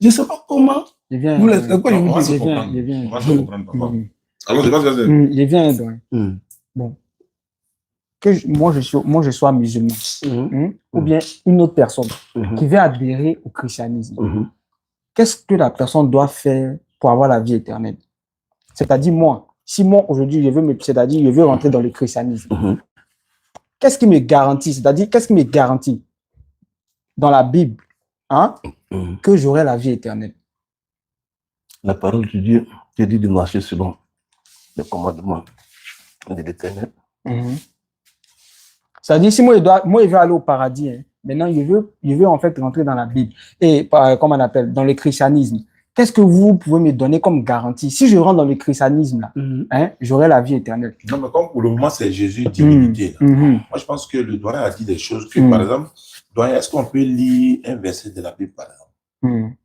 je ne sais pas comment. Vous laissez quoi, je vous dis. On va se comprendre, papa. Alors, je viens donc. Bon. Moi, je sois musulman, ou bien une autre personne qui veut adhérer au christianisme. Qu'est-ce que la personne doit faire pour avoir la vie éternelle? C'est-à-dire, si moi, aujourd'hui, je veux rentrer dans le christianisme, qu'est-ce qui me garantit? C'est-à-dire, qu'est-ce qui me garantit dans la Bible que j'aurai la vie éternelle? La parole de Dieu qui dit de marcher selon les commandements de l'Éternel. C'est-à-dire, si moi, je veux aller au paradis, maintenant, je veux en fait rentrer dans la Bible et, comment on appelle, dans le christianisme. Qu'est-ce que vous pouvez me donner comme garantie? Si je rentre dans le christianisme, là, j'aurai la vie éternelle. Non, mais comme pour le moment, c'est Jésus divinité. Moi, je pense que le doyen a dit des choses que, par exemple, doyen, est-ce qu'on peut lire un verset de la Bible, par exemple?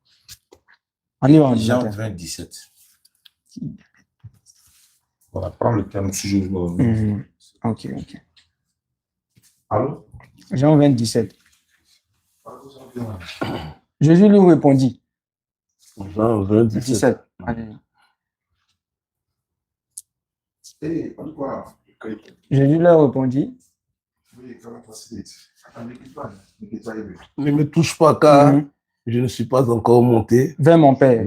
Jean 20, 17. Voilà, prends le terme si je veux. Ok. Allô? Jean 20, 17. Jésus lui répondit. Jean 20, 17. Allez. Jésus leur répondit. Ne me touche pas car je ne suis pas encore monté vers mon Père.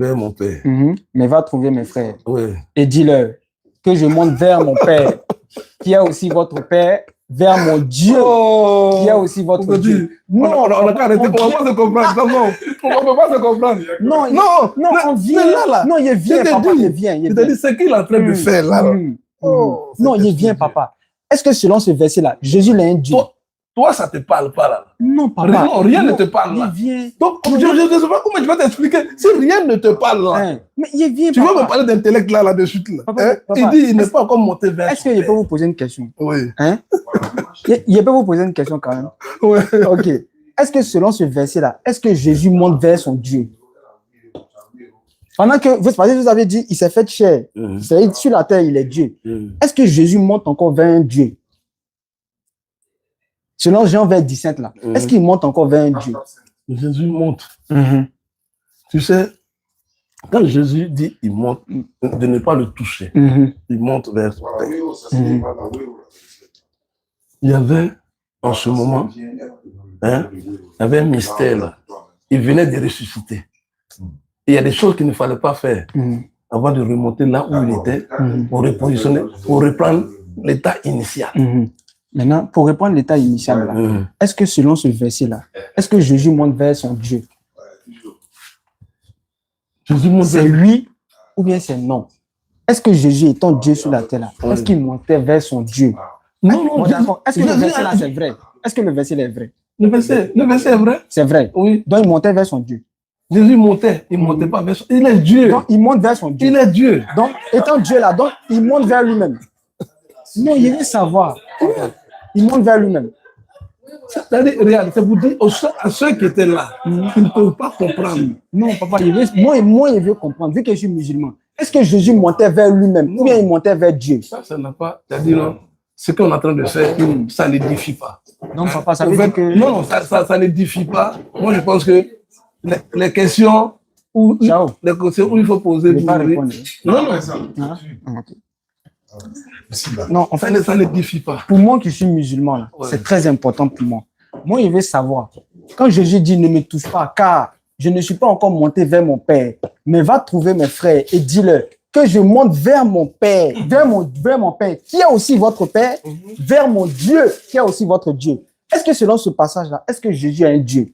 Mais va trouver mes frères. Et dis-leur que je monte vers mon Père, qui a aussi votre Père, vers mon Dieu, qui a aussi votre Dieu. Non, on va pas se comprendre. On ne peut pas se comprendre. Non, on vient là. Non, il vient, papa, il vient. C'est-à-dire, ce qu'il est en train de faire là. Non, il vient, papa. Est-ce que selon ce verset-là, Jésus est un Dieu? Toi, ça ne te parle pas là. Non, papa. Non, rien ne te parle là. Il vient. Donc, je ne sais pas comment je vais t'expliquer. Si rien ne te parle là, mais il vient, tu vas me parler d'intellect là-dessus. Là. Il dit, il n'est pas encore monté vers. Est-ce que je peux vous poser une question? Oui. Je peux vous poser une question quand même? Oui. Ok. Est-ce que selon ce verset-là, est-ce que Jésus monte vers son Dieu? Pendant que vous avez dit, il s'est fait chair. C'est-à-dire, sur la terre, il est Dieu. Est-ce que Jésus monte encore vers un Dieu? Selon Jean 20, 17, là, est-ce qu'il monte encore vers un Dieu? Jésus monte. Tu sais, quand Jésus dit il monte, de ne pas le toucher, il monte vers son Père. Il y avait, en ce moment, il y avait un mystère là. Il venait de ressusciter. Et il y a des choses qu'il ne fallait pas faire avant de remonter là où il était pour repositionner, pour reprendre l'état initial. Maintenant, pour répondre à l'état initial, là, est-ce que selon ce verset-là, est-ce que Jésus monte vers son Dieu? C'est oui ou bien c'est non? Est-ce que Jésus étant Dieu sur la terre, là, est-ce qu'il montait vers son Dieu? Non, est-ce que le verset là c'est vrai? Est-ce que le verset est vrai? Le verset est vrai? C'est vrai. Oui. Donc il montait vers son Dieu. Jésus montait, il ne montait pas vers son Dieu. Il est Dieu. Donc il monte vers son Dieu. Il est Dieu. Donc étant Dieu là, donc il monte vers lui-même. Non, il veut savoir. Il monte vers lui-même. C'est-à-dire, regarde, c'est pour dire à ceux qui étaient là, qui ne peuvent pas comprendre. Non, papa, moi, il veut comprendre, vu que je suis musulman. Est-ce que Jésus montait vers lui-même ou bien il montait vers Dieu? Ça n'a pas. C'est-à-dire, non, ce qu'on est en train de faire, ça n'édifie pas. Non, papa, ça veut dire que. Non, ça n'édifie pas. Moi, je pense que les questions où il faut poser. Pas répondre. Non. Non, en fait, ça n'édifie pas. Pour moi qui suis musulman, là, c'est très important pour moi. Moi, il veut savoir. Quand Jésus dit ne me touche pas, car je ne suis pas encore monté vers mon Père, mais va trouver mes frères et dis-leur que je monte vers mon Père, vers mon Père, qui est aussi votre Père, vers mon Dieu, qui est aussi votre Dieu. Est-ce que selon ce passage-là, est-ce que Jésus est un Dieu?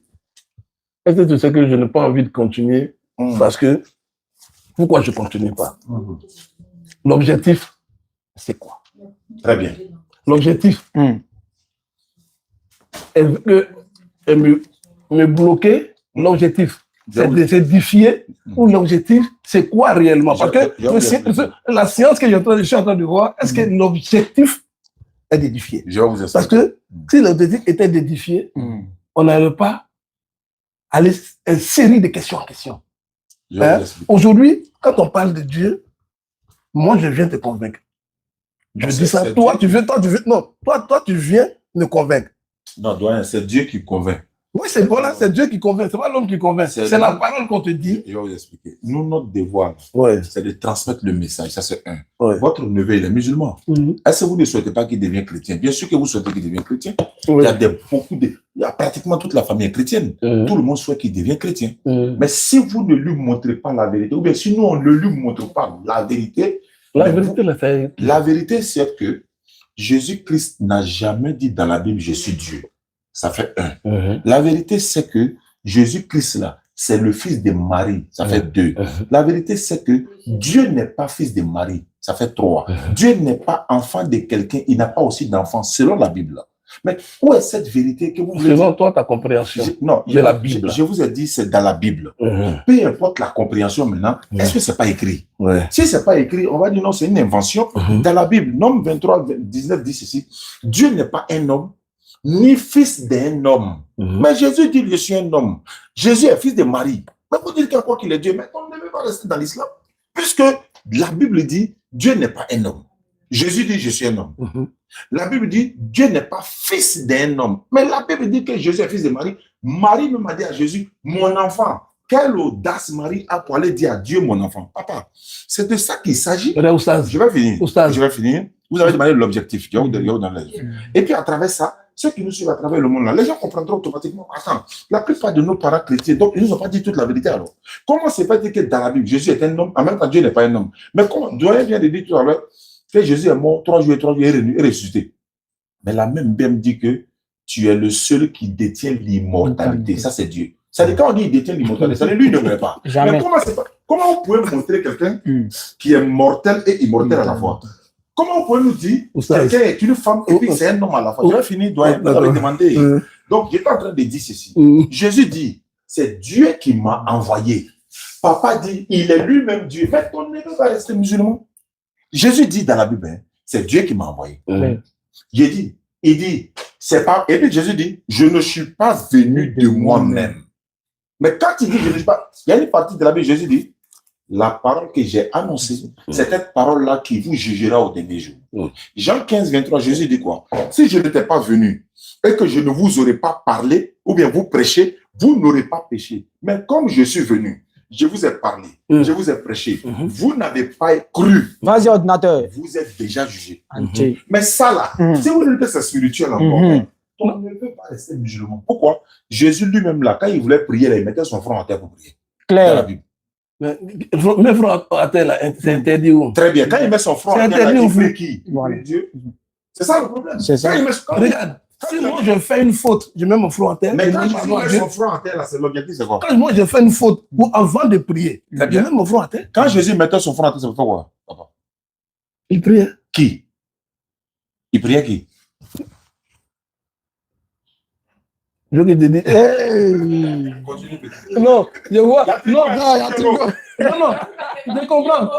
Est-ce que tu sais que je n'ai pas envie de continuer parce que pourquoi je ne continue pas? L'objectif, c'est quoi? Très bien. L'objectif est me bloquer. L'objectif, c'est de s'édifier. Ou l'objectif, c'est quoi réellement? Parce que la science que je suis en train de voir, est-ce que l'objectif est d'édifier? Je vais vous expliquer. Parce que si l'objectif était d'édifier, on n'allait pas aller une série de questions en question. Aujourd'hui, quand on parle de Dieu, moi, je viens te convaincre. Je dis ça, toi, tu viens me convaincre. Non, doyen, c'est Dieu qui convainc. Oui, c'est Dieu qui convainc, c'est pas l'homme qui convainc. C'est la parole qu'on te dit. Je vais vous expliquer. Nous, notre devoir, c'est de transmettre le message. Ça, c'est un. Votre neveu, il est musulman. Est-ce que vous ne souhaitez pas qu'il devienne chrétien? Bien sûr que vous souhaitez qu'il devienne chrétien. Il y a pratiquement toute la famille chrétienne. Tout le monde souhaite qu'il devienne chrétien. Mais si vous ne lui montrez pas la vérité, ou bien si nous, on ne lui montre pas la vérité, la vérité, c'est que Jésus-Christ n'a jamais dit dans la Bible, je suis Dieu. Ça fait un. La vérité, c'est que Jésus-Christ, là, c'est le fils de Marie. Ça fait deux. La vérité, c'est que Dieu n'est pas fils de Marie. Ça fait trois. Dieu n'est pas enfant de quelqu'un. Il n'a pas aussi d'enfant, selon la Bible. Mais où est cette vérité que vous... Selon toi, ta compréhension de la Bible. Je vous ai dit, c'est dans la Bible. Peu importe la compréhension maintenant, est-ce que c'est pas écrit? Si c'est pas écrit, on va dire non, c'est une invention. Dans la Bible, Nombre 23, 19 dit ceci. Dieu n'est pas un homme, ni fils d'un homme. Mais Jésus dit, je suis un homme. Jésus est fils de Marie. Mais vous dites quoi qu'il est Dieu, mais on ne devait pas rester dans l'islam. Puisque la Bible dit, Dieu n'est pas un homme. Jésus dit, je suis un homme. La Bible dit, Dieu n'est pas fils d'un homme. Mais la Bible dit que Jésus est fils de Marie. Marie me m'a dit à Jésus, mon enfant. Quelle audace Marie a pour aller dire à Dieu, mon enfant. Papa, c'est de ça qu'il s'agit. Je vais finir. Je vais finir. Vous avez demandé l'objectif. Et puis à travers ça, ceux qui nous suivent à travers le monde, là, les gens comprendront automatiquement. Attends, la plupart de nos parents chrétiens, donc ils ne nous ont pas dit toute la vérité alors. Comment c'est pas dit que dans la Bible, Jésus est un homme, en même temps Dieu n'est pas un homme? Mais comment Doyen vient de dire tout à l'heure que Jésus est mort 3 jours et ressuscité. Mais la même Bible dit que tu es le seul qui détient l'immortalité. Ça, c'est Dieu. Ça dit quand on dit il détient l'immortalité, ça dit lui ne meurt pas. Jamais. Mais comment vous pouvez montrer quelqu'un qui est mortel et immortel à la fois? Comment vous pouvez nous dire quelqu'un est une femme et puis c'est un homme à la fois? Je vais finir, Doyen, vous avez demandé. Donc, j'étais en train de dire ceci. Jésus dit, c'est Dieu qui m'a envoyé. Papa dit, il est lui-même Dieu. Mais ton neveu va rester musulman. Jésus dit dans la Bible, c'est Dieu qui m'a envoyé. Il dit, c'est pas. Et puis Jésus dit, je ne suis pas venu de moi-même. Mais quand il dit, je ne suis pas. Il y a une partie de la Bible, Jésus dit, la parole que j'ai annoncée, c'est cette parole-là qui vous jugera au dernier jour. Jean 15, 23, Jésus dit quoi? Si je n'étais pas venu et que je ne vous aurais pas parlé, ou bien vous prêchez, vous n'aurez pas péché. Mais comme je suis venu, je vous ai parlé, je vous ai prêché, vous n'avez pas cru. Vas-y, ordinateur. Vous êtes déjà jugé. Mais ça là, si vous dites que c'est spirituel encore, on ne peut pas rester musulman. Pourquoi? Jésus lui-même là, quand il voulait prier, là, il mettait son front à terre pour prier. Claire. Dans la Bible. Mais front à terre, là, c'est interdit où? Très bien. Quand il met son front à terre, il prie qui? Voilà. Dieu. C'est ça le problème. C'est ça. Regarde, si moi je fais une faute, je mets mon front à terre. Mais quand Jésus met son front à terre, là, c'est l'objectif, c'est quoi? Quand moi je fais une faute, avant de prier, je mets mon front à terre. Quand Jésus mettait son front à terre, c'est quoi, papa? Il priait. Qui? Il priait qui? Je vais te dire, non, je vois, non, je comprends.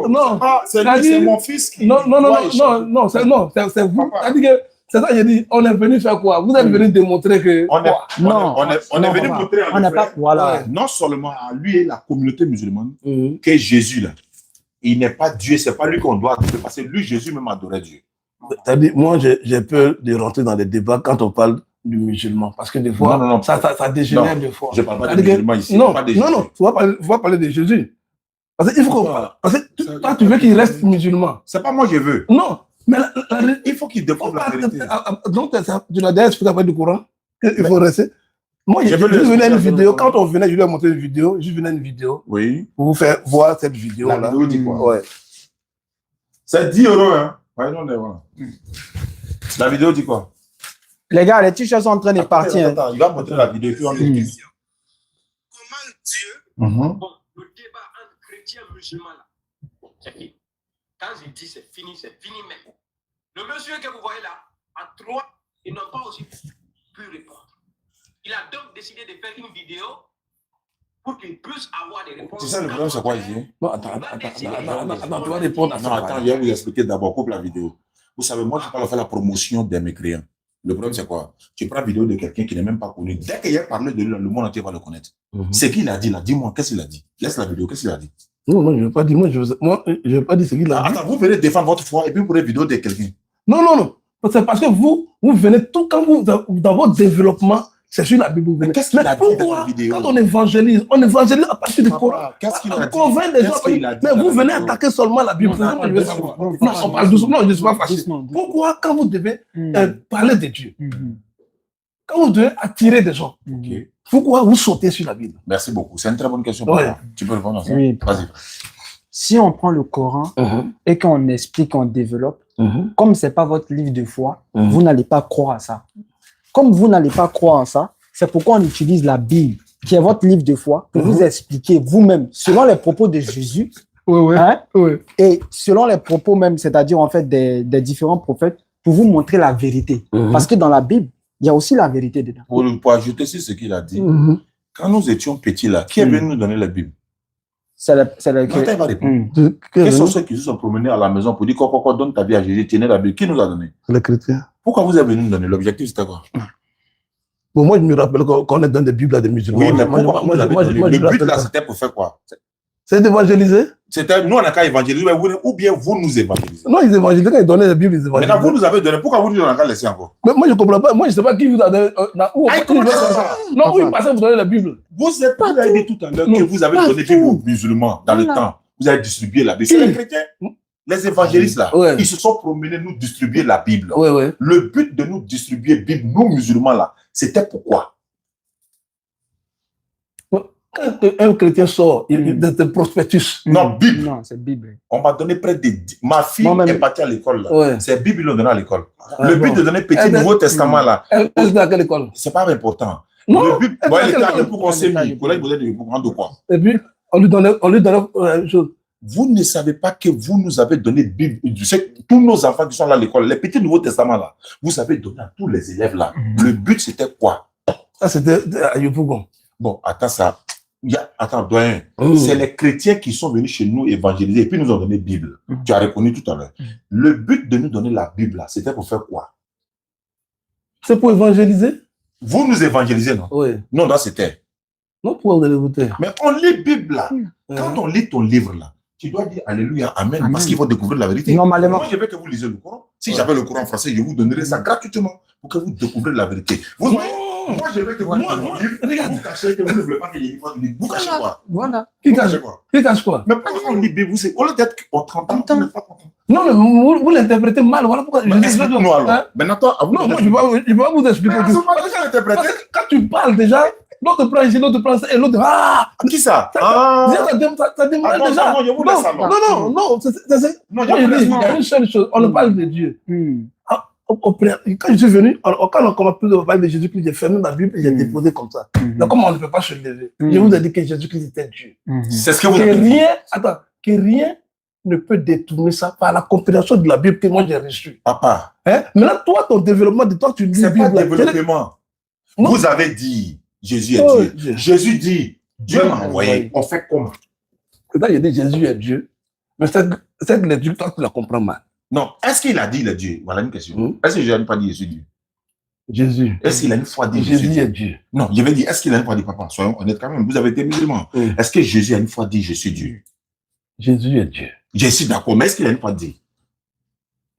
Non, c'est mon fils qui... Non, c'est vous. C'est-à-dire que, c'est ça que j'ai dit, on est venu faire quoi? Vous êtes venu démontrer que... On est venu montrer à on pas, voilà. Non seulement à lui et la communauté musulmane, que Jésus, là, il n'est pas Dieu, c'est pas lui qu'on doit adorer, parce que lui, Jésus même adorait Dieu. C'est-à-dire, moi, j'ai peur de rentrer dans les débats quand on parle du musulman, parce que des fois, ça dégénère des fois. Je ne parle pas des musulmans ici. Non, tu vas parler de Jésus. Parce qu'il faut qu'on parle. Parce que toi, tu veux qu'il reste musulman. C'est pas moi, je veux. Non, mais il faut qu'il défende la vérité. Donc, tu l'as déjà expliqué avec du Coran, qu'il faut rester. Moi, Je je veux le venais à une expliquer vidéo. avec Quand on venait, je lui ai montré une vidéo. Je venais à une vidéo Oui. pour vous faire voir cette La vidéo-là. vidéo dit quoi? Ouais. C'est 10 €, hein? Ouais, non, voilà. La vidéo dit quoi? Les gars, les t-shirts sont en train de partir. Attends, il va montrer la vidéo. Puis on explique. Comment Dieu, Mhm. bon, le débat entre chrétiens et musulmans, là, c'est fini. Quand je dis c'est fini même. Le monsieur que vous voyez là, à 3, ils n'ont pas aussi pu répondre. Il a donc décidé de faire une vidéo pour qu'il puisse avoir des réponses. C'est ça le problème, c'est quoi ici? Non, attends, tu vas répondre à ça. Non, attends, je vais vous expliquer d'abord. Coupe la vidéo. Vous savez, moi, je parle faire la promotion des mécréants. Le problème, c'est quoi? Tu prends la vidéo de quelqu'un qui n'est même pas connu. Dès qu'il a parlé de lui, le monde entier va le connaître. C'est qui il a dit là? Dis-moi, qu'est-ce qu'il a dit? Laisse la vidéo, qu'est-ce qu'il a dit? Non, je ne veux pas dire. Moi, je veux pas dire ce qu'il a dit. Attends, vous venez défendre votre foi et puis vous prenez une vidéo de quelqu'un. Non. C'est parce que vous venez tout quand vous, dans votre développement, c'est sur la Bible. Mais qu'est-ce qu'il a dit dans pourquoi, la vidéo? quand on évangélise à partir du Coran. Qu'est-ce qu'il a dit? Convaincre les gens. Qu'est-ce qu'il a dit Mais dans vous la venez vidéo? attaquer seulement la Bible. Non, Je veux savoir. Non, on parle doucement. Non, je ne suis pas fâché. Pourquoi, quand vous devez parler de Dieu, quand vous devez attirer des gens, pourquoi vous sautez sur la Bible? Merci beaucoup. C'est une très bonne question. Ouais. Papa. Tu peux répondre à ça? Oui. Vas-y. Si on prend le Coran et qu'on explique, on développe, comme ce n'est pas votre livre de foi, vous n'allez pas croire à ça. Comme vous n'allez pas croire à ça, c'est pourquoi on utilise la Bible, qui est votre livre de foi, pour vous expliquer vous-même, selon les propos de Jésus, hein, et selon les propos même, c'est-à-dire en fait des différents prophètes, pour vous montrer la vérité. Parce que dans la Bible, il y a aussi la vérité dedans. Pour ajouter sur ce qu'il a dit, quand nous étions petits là, qui est venu nous donner la Bible? C'est la Attends, il va répondre. Quels sont ceux qui se sont promenés à la maison pour dire quoi, donne ta vie à Jésus, tenez la Bible? Qui nous a donné? Les chrétiens. Pourquoi vous êtes venu nous donner? L'objectif, c'était quoi? Bon, moi, je me rappelle qu'on est dans des Bibles à des musulmans. Oui, mais pourquoi vous l'avez donné? je Le me but là, rappelle c'était pour faire quoi? c'est d'évangéliser. C'était, nous, on n'a qu'à évangéliser, ou bien vous nous évangélisez. Non, ils évangélisaient. Quand ils donnaient les Bibles, ils évangélisaient. Maintenant, vous nous avez donné, pourquoi vous nous avez laissé encore? Mais moi, je ne comprends pas. Moi, je ne sais pas qui vous a donné. Où il passait vous donner la Bible? Vous avez dit tout à l'heure que vous avez donné Bible aux musulmans dans le temps. Vous avez distribué la Bible. C'est les chrétiens. Les évangélistes là, ils se sont promenés nous distribuer la Bible. Le but de nous distribuer la Bible, nous musulmans là, c'était pourquoi? Quand un chrétien sort, il de prospectus. Non, Bible. Non, c'est Bible. On m'a donné près de... Ma fille est partie à l'école là. C'est Bible qu'ils ont donné à l'école. Le but de donner petit Nouveau Testament là. Elle est à quelle école? C'est pas important. Non. Le but, elle était à l'époque, on s'est mis. Collègue, vous êtes pour prendre quoi? Et puis, on lui donnait une chose. Vous ne savez pas que vous nous avez donné Bible. Tous nos enfants qui sont là à l'école, les petits Nouveaux Testaments là, vous avez donné à tous les élèves là. Le but c'était quoi? Ça c'était à Yopougon. Bon, attends ça. Attends, doyen. C'est les chrétiens qui sont venus chez nous évangéliser et puis nous ont donné Bible. Tu as reconnu tout à l'heure. Le but de nous donner la Bible là, c'était pour faire quoi? C'est pour évangéliser? Vous nous évangélisez, non? Oui. Non, là c'était. Non, pourquoi vous allez voter? Mais on lit Bible là. Quand on lit ton livre là, tu dois dire Alléluia, Amen, parce qu'il faut découvrir la vérité. Normalement. Moi, je veux que vous lisez le Coran. Si j'avais le Coran en français, je vous donnerais ça gratuitement pour que vous découvriez la vérité. Moi, je veux que vous regarde. Vous cachez que vous ne voulez pas que je lise votre livre. Vous cachez quoi? Voilà. Qui cache quoi? Qui cache quoi? Mais pourquoi on lit Bible? Au lieu d'être content, vous n'êtes pas content. Non, mais vous l'interprétez mal. Voilà pourquoi je dis explique-nous alors. Maintenant, toi, à vous. Non, moi, je ne vais pas vous expliquer. Parce que quand tu parles déjà, l'autre prend ici, l'autre prend ça, et l'autre. Ah! Qui ça? Ça démarre déjà. Non, je vous laisse alors. Non. Moi, je dis, il y a une seule chose. On ne parle de Dieu. Quand je suis venu, quand on commence à parler de Jésus-Christ, j'ai fermé ma Bible et j'ai déposé comme ça. Donc, comment on ne peut pas se lever? Je vous ai dit que Jésus-Christ était Dieu. C'est ce que vous avez que rien ne peut détourner ça par la compréhension de la Bible que moi j'ai reçue. Papa. Maintenant, toi, ton développement de toi, tu lis la Bible. C'est pas développement. Vous avez dit Jésus est Dieu. Jésus dit Dieu m'a envoyé. On fait comment? Là, il dit Jésus est Dieu. Mais cette lecture, toi, tu la comprends mal. Non. Est-ce qu'il a dit il est Dieu? Voilà une question. Est-ce que Jésus n'a pas dit Jésus Dieu? Jésus. Est-ce qu'il a une fois dit Jésus est Dieu? Non, je vais dire, est-ce qu'il a une fois dit, papa, soyons honnêtes quand même, vous avez été musulman. Est-ce que Jésus a une fois dit je suis Dieu? Jésus est Dieu. Je suis d'accord, mais est-ce qu'il a une fois dit?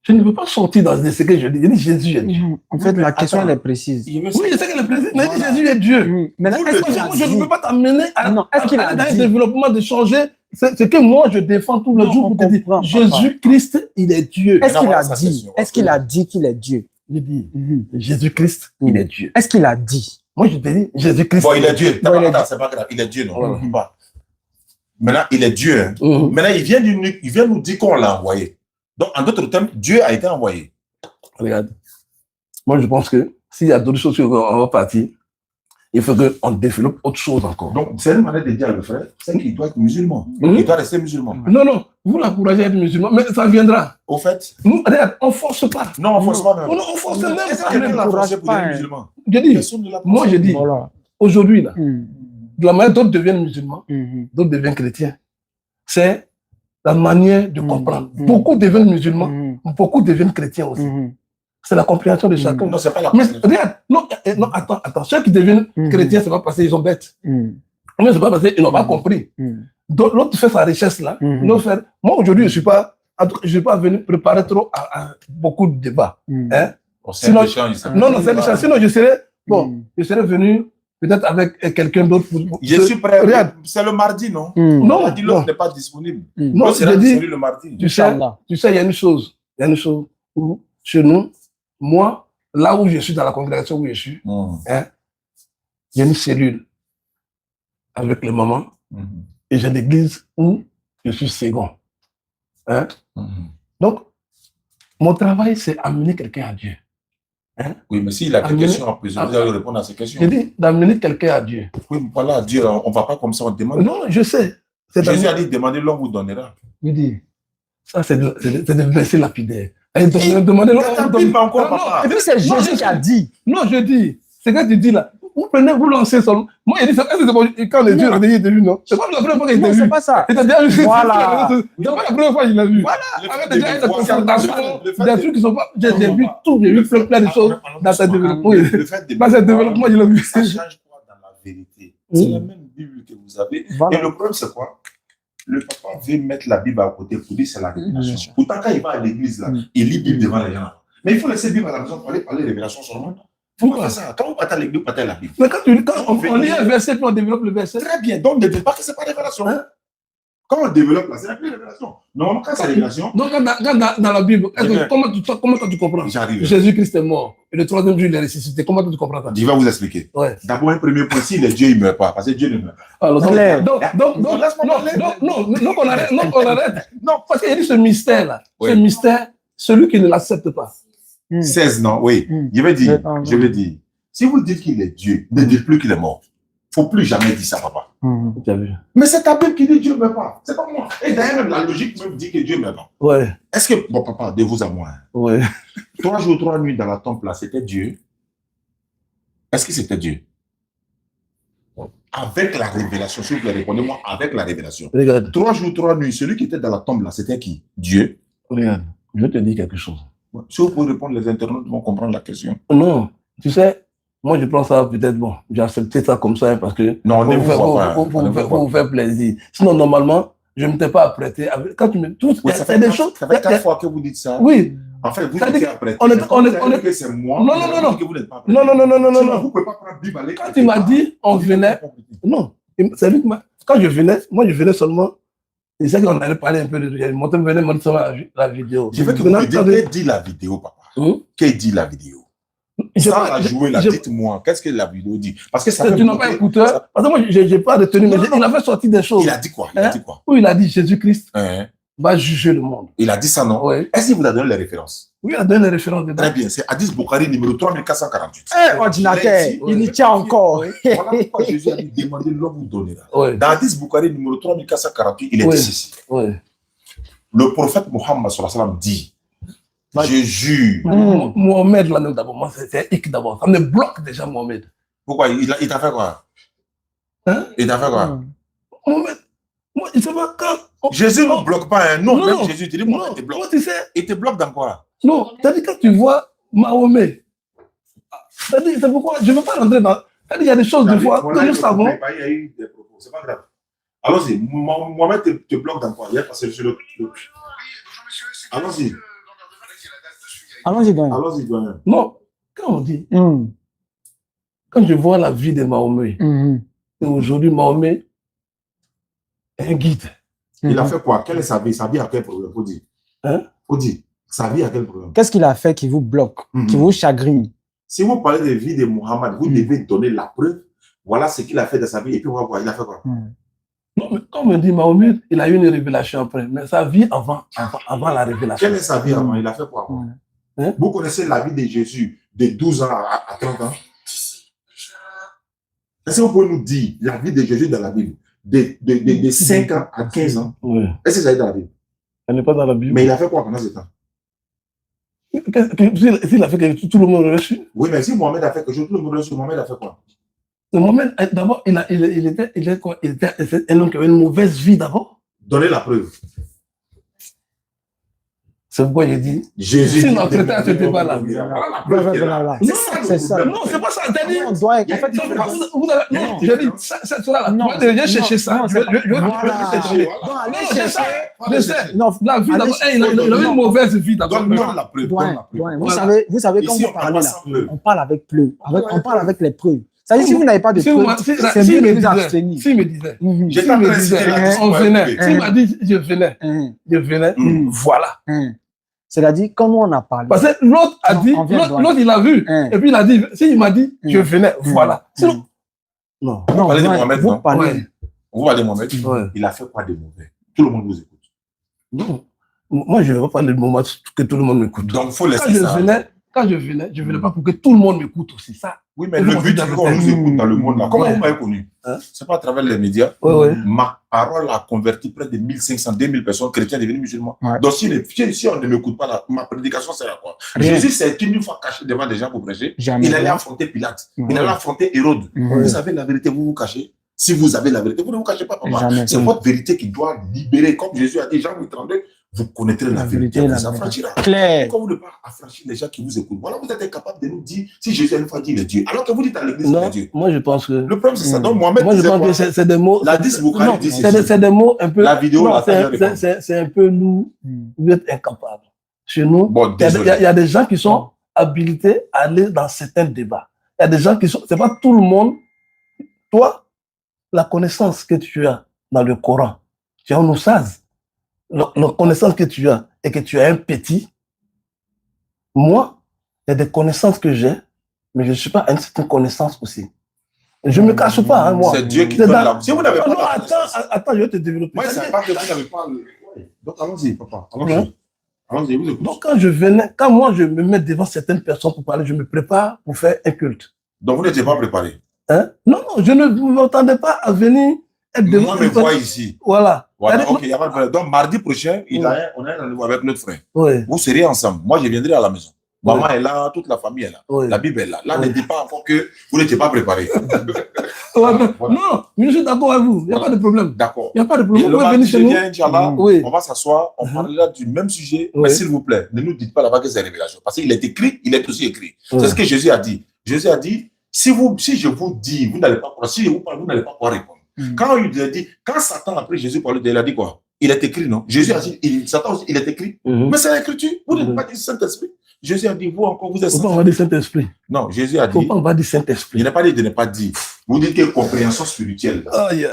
Je ne peux pas sortir dans ce que je dis. Je dis Jésus est Dieu. En fait, la question elle est précise. Oui, je sais qu'elle est précise, mais Jésus est Dieu. Mais je ne peux pas t'amener à un développement de changer ce que moi je défends tout le jour pour te dire Jésus-Christ, il est Dieu. Est-ce qu'il a dit? Est-ce qu'il a dit qu'il est Dieu? Je dis Jésus-Christ, il est Dieu. Est-ce qu'il a dit? Moi, je te dis, Jésus-Christ. Bon, il est Dieu. Bon, il est Dieu. C'est pas grave. Il est Dieu, non? Voilà. Pas. Maintenant, il est Dieu. Hein. Maintenant, il vient nous dire qu'on l'a envoyé. Donc, en d'autres termes, Dieu a été envoyé. Regarde. Moi, je pense que s'il y a d'autres choses qu'on va partir, il faut qu'on développe autre chose encore. Donc, c'est une manière de dire à le frère, c'est qu'il doit être musulman. Il doit rester musulman. Non, non, vous l'encouragez à être musulman, mais ça viendra. Au fait, Nous, regarde, on ne force pas. non, on force pas même. Non, on force même Est-ce pas. que quelqu'un l'a n'encourage forcé pour pas, devenir hein. musulman? Je dis, Personne ne l'a forcé. moi, je dis, Voilà. aujourd'hui, là, de la manière d'autres deviennent musulmans, Mhm. d'autres deviennent chrétiens. C'est la manière de comprendre. Mhm. Beaucoup deviennent musulmans, Mhm. beaucoup deviennent chrétiens aussi. Mhm. C'est la compréhension de chacun. Non, c'est pas la Mais personne. regarde, non, attends. Ceux qui deviennent chrétiens, c'est pas parce qu'ils sont bêtes. Mhm. Mais c'est pas parce qu'ils n'ont pas compris. Mhm. Donc, l'autre fait sa richesse là. L'autre fait... Moi, aujourd'hui, je ne suis pas venu préparer trop à beaucoup de débats. Mhm. Hein? Bon, c'est Sinon- un échange, ça. Non, c'est l'échange. Sinon, je serais Mhm. venu peut-être avec quelqu'un d'autre. Je suis prêt. Regarde. C'est le mardi, non? Mhm. Non, On a dit l'autre non. n'est pas disponible. Non, L'autre sera je dis, disponible le mardi. tu sais, Inch'Allah. il y a une chose. Où, chez nous, moi, là où je suis, dans la congrégation où je suis, hein, il y a une cellule avec les mamans et j'ai l'église où je suis second. Hein? Donc, mon travail, c'est amener quelqu'un à Dieu. Oui, mais s'il a des Amener- questions en plus, vous allez répondre à ces questions. Je dis d'amener quelqu'un à Dieu. Oui, mais voilà, Dieu, on ne va pas comme ça, on demande. Non, je sais. C'est Jésus d'amener- a dit, demandez, l'homme vous donnera. Je dis, ça, c'est des versets lapidaires. Demandez T'as pas Bible encore, papa. Et puis c'est Jésus qui a dit. Non, je dis, c'est quand tu dis là, vous prenez, vous lancez seulement. Moi, il dit, est-ce que c'est bon, quand les dieux ont dit, il était vu, non? C'est pas la première fois qu'il Non, était c'est vu. pas ça. Il était déjà vu. Voilà. C'est pas la première fois qu'il l'a vu. Voilà. Arrête déjà, il y a des concertations, des trucs qui sont pas. J'ai vu tout, j'ai vu plein de choses dans sa développement. Oui. Le fait de Dans ce développement, il a vu. ça change quoi dans la vérité? C'est la même Bible que vous avez. Voilà. Et le problème, c'est quoi? Le papa veut mettre la Bible à côté pour dire c'est la Bien révélation. sûr. Pourtant, quand il va à l'église, là, il lit Bible devant les gens. Mais il faut laisser Bible à la maison pour aller parler révélation seulement. Pourquoi faire ça? Quand on part à l'église, on part à la Bible. Mais quand on lit un verset, puis on développe le verset. Très bien. Donc, ne dites pas que ce n'est pas révélation. Hein? Quand on développe là, c'est la plus révélation. Normalement, quand c'est révélation, Donc, dans la Bible, comment toi tu comprends? j'arrive. Jésus-Christ est mort. Et le troisième jour, il est ressuscité. Comment toi tu comprends ça? Je vais vous expliquer. Ouais. D'abord, un premier point, s'il est Dieu, il ne meurt pas. Parce que Dieu ne meurt pas. Alors, Claire. donc, on arrête. Non, parce qu'il y a dit ce mystère-là. Oui. Ce mystère, celui qui ne l'accepte pas. 16, non? Oui. Mm. Je vais dire, si vous dites qu'il est Dieu, ne dites plus qu'il est mort. Il ne faut plus jamais dire ça, papa. Tu as vu? Mais c'est ta Bible qui dit Dieu ne meurt pas. C'est pas moi. Et d'ailleurs, même la logique même dit que Dieu ne meurt pas. Ouais, Est-ce que, bon, papa, de vous à moi, hein, ouais. 3 jours, 3 nuits dans la tombe là, c'était Dieu? Est-ce que c'était Dieu? Avec la révélation, si vous voulez répondre-moi, avec la révélation. Regarde, 3 jours, 3 nuits, celui qui était dans la tombe là, c'était qui? Dieu. regarde. Je vais te dire quelque chose. Si vous pouvez répondre, les internautes vont comprendre la question. Non, tu sais, moi je prends ça peut-être, bon, j'ai accepté ça comme ça hein, parce que Non, on ne vous voit pas. pour vous faire plaisir. Sinon, normalement, je ne m'étais pas apprêté. Quand tu me touches, Oui, il y ça a fait des 4 choses. ça fait 4 fois que vous dites ça. Oui. En fait, vous Ça étiez dit- apprêté. on est- Mais on est- quand vous on est- dites que c'est moi. Non, non, vous non, non. dites que vous n'êtes pas apprêté. Non, non, non, non, non, non, Sinon, non. vous ne pouvez pas prendre Bible aller Quand quelque il m'a part. dit, on venait. Non, c'est lui qui m'a. Quand je venais, moi je venais seulement. C'est ça qu'on allait parler un peu de. Il venait montrer sur la vidéo. Je veux que vous Venant- me dites, qu'est-ce dit la vidéo, papa? Qu'est-ce dit la vidéo? J'ai Sans pas- la jouer là, j'ai- dites-moi, qu'est-ce que la vidéo dit? Parce que ça Tu fait n'as pas monter- écouteur. Parce que moi, j'ai pas retenu, mais Non, non. il avait sorti des choses. Il a dit quoi? Il a Hein? dit quoi? Où il a dit Jésus-Christ Hein? va juger le monde. Il a dit ça, non? Oui. Est-ce qu'il vous a donné les références? Oui, il a donné les références dedans. Très bien, c'est Hadith Bukhari numéro 3448. Ordinateur, il y tient encore. Voilà pourquoi Jésus a dit demandez, l'homme vous donnera. Oui, Dans Hadith Bukhari numéro 3448, il est Oui. dit ceci. oui. Le prophète Mohammed sallallahu alayhi wa sallam dit je jure. Mohamed, là, d'abord, moi, c'est hic d'abord. Ça me bloque déjà, Mohamed. Pourquoi? Il t'a fait quoi? Hein? Il t'a fait quoi? Mohamed, moi, il se voit quand. Jésus ne bloque pas, hein? Non, Non, même non. Jésus te dit, Non, moi, te bloque. moi, tu sais. Il te bloque dans quoi? Non, c'est-à-dire quand tu vois Mahomet, c'est-à-dire, c'est pourquoi je ne veux pas rentrer dans. C'est-à-dire, il y a des choses, des fois, que nous savons. Il y a eu des propos, c'est pas grave. Allons-y, Mohamed te bloque dans quoi? Il y a passé sur le. Allons-y, Allons-y donc. allons-y, doyen. Non, quand on dit, quand je vois la vie de Mahomet, et aujourd'hui, Mahomet est un guide. Il a fait quoi? Quelle est sa vie? Sa vie a quel problème? Faut dire. Hein? Faut dire. Sa vie a quel problème? Qu'est-ce qu'il a fait qui vous bloque, qui vous chagrine? Si vous parlez de la vie de Mohammed, vous devez donner la preuve. Voilà ce qu'il a fait de sa vie. Et puis, on va voir, il a fait quoi? Non, mais comme on dit, Mahomet, il a eu une révélation après. Mais sa vie avant la révélation. Quelle est sa vie avant? Il a fait quoi avant? Hein? Vous connaissez la vie de Jésus de 12 ans à 30 ans? Est-ce que vous pouvez nous dire la vie de Jésus dans la Bible de 5 ans à 15 ans? Oui. Est-ce que ça est dans la Bible? Elle n'est pas dans la Bible. Mais il a fait quoi pendant ce temps? S'il a fait quelque chose, tout le monde le reçu. Oui, mais si Mohamed a fait quelque chose, tout le monde le reçu. Mohamed a fait quoi? Mohamed, d'abord, il était un homme qui avait une mauvaise vie d'abord. Donnez la preuve. C'est pourquoi j'ai dit. Jésus. Si notre état n'était pas là. Voilà. C'est ça. Non, c'est pas ça. On doit. En fait, non, j'ai dit, ça là. Non, je vais chercher ça. non, Je vais chercher. Je sais. Non, La vie d'abord, il avait une mauvaise vie d'abord. Donne la preuve. Vous savez quand vous parlez là, on parle avec preuve. On parle avec les preuves. Ça veut dire si vous n'avez pas de preuves, c'est mieux de vous abstenir. S'il me disait, on venait. S'il m'a dit, je venais, voilà. C'est-à-dire, quand nous on a parlé. Parce que l'autre a dit, l'autre il a vu, et puis il a dit, s'il m'a dit, je venais, voilà. Sinon, non. Vous parlez de Mohamed, non? Vous parlez de Mohamed, il a fait quoi de mauvais? Tout le monde vous écoute. Non. Moi, je ne veux pas parler de moment que tout le monde m'écoute. Donc, il faut laisser ça. Quand je venais pas pour que tout le monde m'écoute aussi. Ça. Oui, mais le but, c'est qu'on nous écoute dans le monde là. Comment vous m'avez connu? C'est pas à travers les médias. Ma parole a converti près de 1500, 2000 personnes chrétiennes devenues musulmans. Donc, si on ne m'écoute pas, ma prédication sert à quoi? Jésus s'est une fois caché devant des gens pour prêcher. Il allait affronter Pilate. Il allait affronter Hérode. Vous savez la vérité, vous vous cachez. Si vous avez la vérité, vous ne vous cachez pas, papa. C'est votre vérité qui doit libérer. Comme Jésus a dit, Jean 8:32, vous connaîtrez la vérité, vous affranchira. Claire. Quand vous ne pouvez pas affranchir les gens qui vous écoutent, voilà, vous êtes incapable de nous dire si Jésus a une fois dit il est Dieu. Alors que vous dites à l'église qu'il est Dieu. Moi, je pense que. Le problème, c'est ça. Donc, Mohamed, moi, je pense que c'est des mots. La dit, c'est des mots un peu. La vidéo, c'est un peu nous. Vous êtes incapables. Chez nous, il y a des gens qui sont habilités à aller dans certains débats. Il y a des gens qui sont. C'est pas tout le monde. Toi, la connaissance que tu as dans le Coran, tu es un oussaz. La connaissance que tu as et que tu as un petit, moi, il y a des connaissances que j'ai, mais je ne suis pas à une certaine connaissance aussi. Je ne me cache pas, hein, moi. C'est Dieu qui donne la... Si vous n'avez pas... Non, attends, je vais te développer. Moi, c'est pas que vous n'avez pas... Donc, allons-y, papa. Allons-y, vous écoutez. Donc, quand moi, je me mets devant certaines personnes pour parler, je me prépare pour faire un culte. Donc, vous n'étiez pas préparé? Hein? Non, je ne m'attendais pas à venir... Moi, je me vois ici. Voilà. Ok, il y a pas de problème. Donc, mardi prochain, on a un rendez-vous avec notre frère. Oui. Vous serez ensemble. Moi, je viendrai à la maison. Maman est là, toute la famille est là. La Bible est là. Là, ne dites pas encore que vous n'étiez pas préparé. Non, mais je suis d'accord avec vous. Il n'y a pas de problème. D'accord. Il n'y a pas de problème. Le mardi, je viens, Inch'Allah, on va s'asseoir, on parlera du même sujet. Mais s'il vous plaît, ne nous dites pas là-bas que c'est révélation. Parce qu'il est écrit, il est aussi écrit. C'est ce que Jésus a dit. Jésus a dit, si je vous dis, vous n'allez pas pouvoir, si je vous parle, vous n'allez pas pouvoir répondre. Quand il a dit, quand Satan après Jésus parlait, il a dit quoi? Il est écrit, non? Jésus a dit, Satan aussi, il est écrit. Mais c'est l'écriture. Vous n'avez pas dit Saint-Esprit. Jésus a dit, vous encore, vous êtes Saint-Esprit. Faut pas avoir dit Saint-Esprit. Non, Jésus a dit. Faut pas avoir dit Saint-Esprit. Il n'a pas dit de ne pas dire. Vous dites que compréhension spirituelle. Aïe.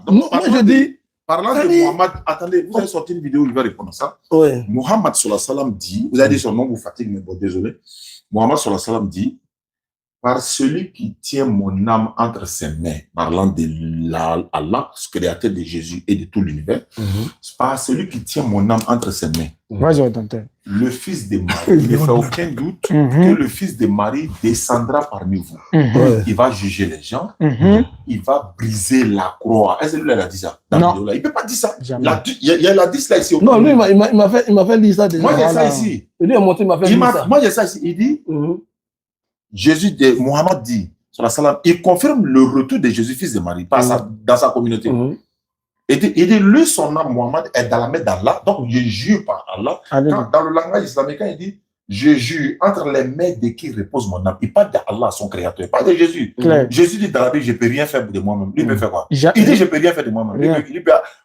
Donc, moi, je dis. Parlant de Mohamed, attendez, vous avez sorti une vidéo, il va répondre à ça. Oui. Mohamed sallallahu alayhi wa sallam dit, vous avez dit son nom, vous fatigue, mais bon, désolé. Mohamed sallallahu alayhi wa sallam dit, par celui qui tient mon âme entre ses mains, parlant de Allah, créateur de Jésus et de tout l'univers, par celui qui tient mon âme entre ses mains, le fils de Marie, il ne fait aucun doute que le fils de Marie descendra parmi vous. Il va juger les gens, il va briser la croix. Est-ce que lui, il a dit ça? Non. Il ne peut pas dire ça. Il a dit ça ici. Non, lui, il m'a fait lire ça déjà. Moi, j'ai ça ici. Lui, il m'a fait lire ça. Moi, j'ai ça ici. Il dit, Mohamed dit, il confirme le retour de Jésus, fils de Marie, dans sa communauté. Il dit, lui, son âme, Mohamed, est dans la main d'Allah, donc je jure par Allah. Dans le langage islamique, il dit, je jure entre les mains de qui repose mon âme. Il parle d'Allah, son créateur, il parle de Jésus. Jésus dit dans la Bible, je ne peux rien faire de moi-même. Lui, il peut faire quoi? Il dit, je ne peux rien faire de moi-même.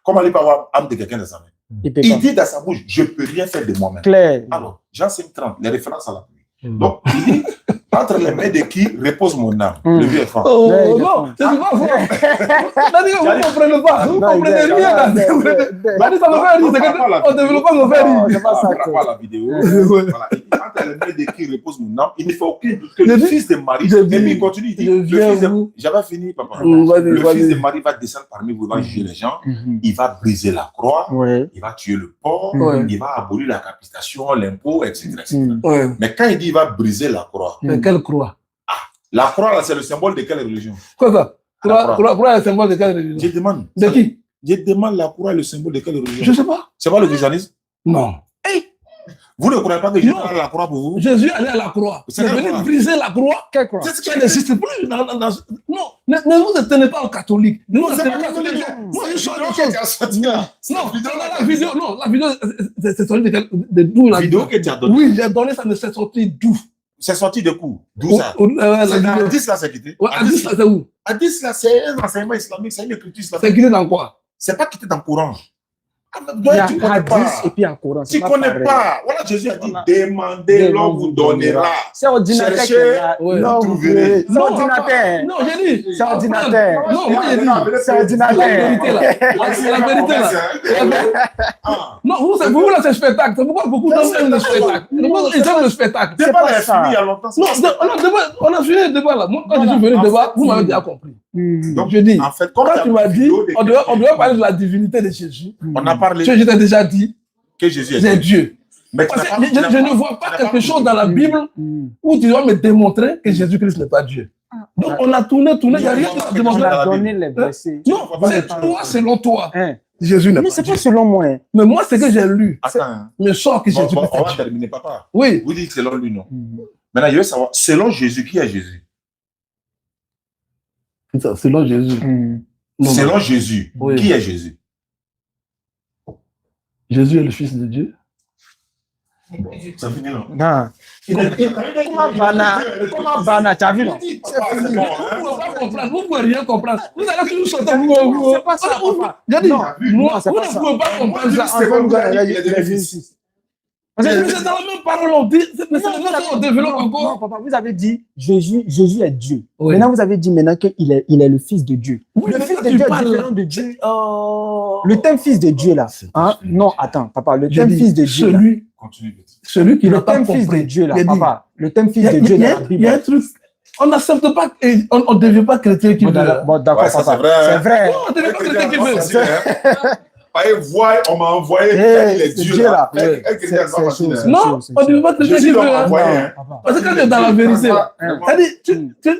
Comment il peut avoir l'âme de quelqu'un dans sa main? Il dit dans sa bouche, je ne peux rien faire de moi-même. Alors, Jean 5:30, les références à la Bible. Donc, il dit, entre les mains de qui repose mon âme. Le vieux enfant. Oh non, c'est pas faux. C'est-à-dire que vous ne comprenez pas. Vous ne comprenez rien. Ça me fait rire. On ne développe pas me faire rire. On ne pas la vidéo. Voilà. Entre l'éternel de qui repose mon âme, il ne fait aucun doute que Je le dis- fils de Marie, je et dis- puis il continue, il dit, je le viens fils de... vous- J'avais fini, papa. Vas-y, Le vas-y. fils de Marie va descendre parmi vous, il va juger les gens, il va briser la croix, Ouais. il va tuer le porc, Ouais. il va abolir la capitation, l'impôt, etc., etc. Ouais. Mais quand il dit il va briser la croix, Mais quelle croix? la croix, là, c'est le symbole de quelle religion? Quoi ça? La Croix est le symbole de quelle religion? Je demande. De qui? Je demande la croix est le symbole de quelle Je religion? sais pas. C'est pas le christianisme? Non. Vous ne croyez pas que Jésus Non. a la croix pour vous? Jésus allait à la croix. C'est Il est quelle venu croix? briser la croix. Quelle croix? C'est ce Ça qu'il n'existe plus. Non, ne vous tenez pas aux catholiques. Ne vous c'est tenez pas pas aux catholique. catholiques. Moi, je C'est suis une autre vidéo chose. qui a sorti. Non, la vidéo, c'est sorti de d'où La la vidéo que tu as donnée, Oui, j'ai donné ça, mais c'est sorti d'où? c'est sorti de coup. D'où ça? La C'est à vidéo. 10 là, c'est quitté. Ouais, à 10, là, c'est où? À 10 là, c'est un enseignement islamique, c'est une écriture C'est islamique. écrit dans quoi? C'est pas quitté dans le Coran. Ah, mais Il y toi, a tu connais hadith pas. et puis un Coran. c'est Tu pas connais pareil. pas. Voilà, Jésus a dit Voilà. demandez, l'on vous donnera. C'est ordinateur. Cherchez, qu'il y a. ouais, Non, vous vous trouverez. trouvez. C'est ordinateur. Non, j'ai dit. C'est ordinateur. Non, moi, j'ai dit. C'est ordinateur. La vérité, là. C'est la vérité, là. La vérité. Ah, Non, vous, là, c'est spectacle. C'est pourquoi beaucoup d'hommes aiment le spectacle. Ils aiment le spectacle. C'est débat pas est ça. fini il y a longtemps. Non, on a fini le débat, là. Moi, quand je suis venu au débat, vous m'avez déjà compris. Donc, Je dis, en fait, comme quand tu m'as dit, on devait parler de la divinité de Jésus. on a parlé Je t'ai déjà dit, que Jésus c'est est Dieu. Mais tu Parce n'as que pas- tu n'as je ne pas- vois tu pas n'as quelque pas- chose dans la Bible où tu dois me démontrer que Jésus-Christ n'est pas Dieu. Donc on a tourné, il n'y a rien qui a On démontré. a donné les versets. Non, c'est toi, selon toi. Hein. Jésus n'est Mais pas c'est Dieu. pas selon moi. Hein. Mais moi, c'est que j'ai lu. Attends, hein. Me sort que Bon, Jésus-Christ on est va Dieu. terminer, papa. Oui, Vous dites selon lui, non. Maintenant, je veux savoir, selon Jésus, qui est Jésus? c'est ça, selon Jésus. Non, Selon non. Jésus, Oui. qui est Jésus? Jésus est le Fils de Dieu. Ça finit là. Non. Comment Bana, tu as vu non? C'est bon, hein? Vous ne pouvez pas comprendre, vous ne pouvez rien comprendre. Vous allez toujours sauter. C'est pas ça, papa. J'ai dit, Non, moi, c'est vous pas ne ça. pouvez pas comprendre ça. C'est comme vous avez dit, il y a des bénéfices. Mais c'est dans la même parole, on dit, mais c'est le même on développe Non, encore. papa, vous avez dit Jésus est Dieu. Oui. Maintenant, vous avez dit maintenant qu'il est, il est le Fils de Dieu. Oui, Le mais Fils quand de tu Dieu est parles- différent de Dieu. Oh. Le thème Fils de Dieu là. C'est Hein? celui- Non, attends, papa, le J'ai thème dit, Fils de Dieu. là. Continue, petit. Celui qui n'a Le pas thème Fils de compris. Dieu là, Il a dit, papa. Le thème il Fils y a- de Dieu il y dans a- la il y Bible. a un truc, on n'accepte pas, et on ne devient pas chrétien qui Bon, veut. d'accord, d'accord, Ouais, ça, papa. c'est vrai, C'est hein. vrai. Non, on ne devient pas chrétien qui veut. C'est vrai. On m'a envoyé, Hey, il est c'est Dieu Dieu, là. là. Un Ouais. chrétien, C'est ça va chaud, dire, c'est hein. Non, c'est on ne devient pas chrétien qui Jésus veut. l'a hein. envoyé, Non, hein. papa. Parce que quand tu es dans la vérité,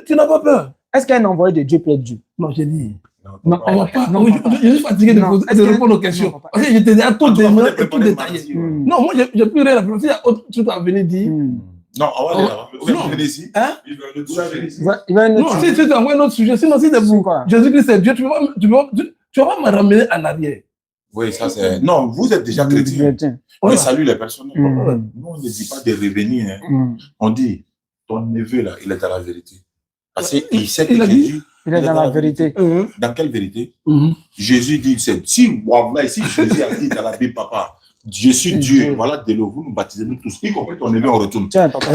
tu n'as pas peur. Est-ce qu'un envoyé de Dieu peut être Dieu? Non, j'ai dit. Non, On va pas. non, Oui, papa. je suis fatigué de Non, poser- est-ce de que- répondre aux non, questions. papa. Parce que je t'ai dit à tout détaillé et tout détaillé. détaillé. Non, moi, j'ai plus rien à faire. S'il y a autre chose à venir dire. Non, on va aller là. Vous Non. venez ici. Hein? Vous allez ici. Il va Non, si tu t'envoies un autre sujet, sinon si c'est C'est vous, quoi? Jésus-Christ est Dieu, tu vas pas me ramener en arrière. Oui, ça c'est. Non, vous êtes déjà chrétien. On salue les personnes. Mm. Nous, on ne dit pas de revenir. Hein. On dit, ton neveu là, il est dans la vérité. Parce qu'il sait que Il a dit- Jésus. Il est dans la vérité. Dans quelle vérité? Jésus dit, c'est si, Wallah, si Jésus a dit dans la Bible, papa, je suis Dieu, voilà, dès lors, vous nous baptisez nous tous, y compris ton neveu, on retourne. Tiens, papa.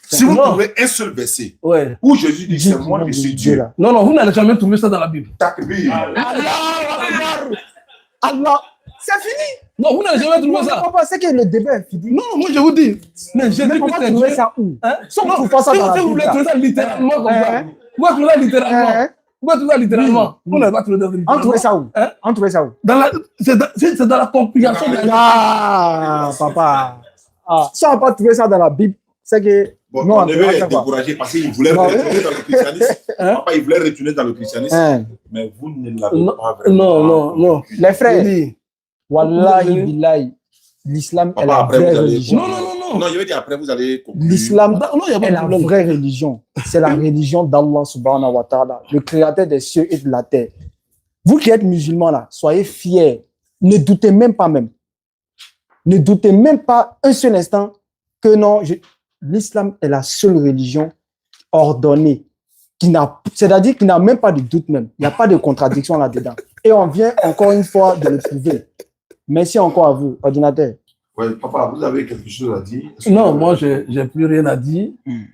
Si vous Non. trouvez un seul verset Ouais. où Jésus dit, Dis c'est moi le nom qui de suis Dieu, Dieu, là. Non, non, vous n'allez jamais trouver ça dans la Bible. takbir. Allah, c'est fini. Non, vous n'allez jamais trouver Non, ça. papa, c'est que le débat est fini. Non, moi je vous dis. Mais Mais Jésus-Christ comment est trouver Dieu. ça où? Hein? Si on Non, trouve pas ça si dans la si vous Bible, voulez là. trouver ça littéralement comme ça. Hein? Vous pouvez trouver ça littéralement. Hein? Vous pouvez trouver ça littéralement. Vous n'allez pas trouver ça On littéralement. trouvait ça où? Hein? On trouvait ça où? C'est dans la compréhension de la Ah, papa. Ah, si on n'a pas trouvé ça dans la Bible, c'est que. Bon, non, ton neveu on est va pas. découragé parce qu'il voulait Non. retourner dans le christianisme. Hein? Papa, il voulait retourner dans le christianisme, Hein. mais vous ne l'avez Non, pas vraiment. non, non, non. Les frères, Je dis, Wallahi billahi, l'islam est Papa, la après, vraie vous allez. religion. Non, non, non, non. Non, je veux dire, après, vous allez. conclure. L'islam Non, il n'y a est pas de la problème. vraie religion. C'est la religion d'Allah subhanahu wa ta'ala, le créateur des cieux et de la terre. Vous qui êtes musulmans là, soyez fiers. Ne doutez même pas même. Ne doutez même pas un seul instant que non, l'islam est la seule religion ordonnée, c'est-à-dire qu'il n'a même pas de doute même. Il n'y a pas de contradiction là-dedans. Et on vient encore une fois de le prouver. Merci encore à vous, ordinateur. Ouais, papa, vous avez quelque chose à dire? Non, moi, je n'ai plus rien à dire.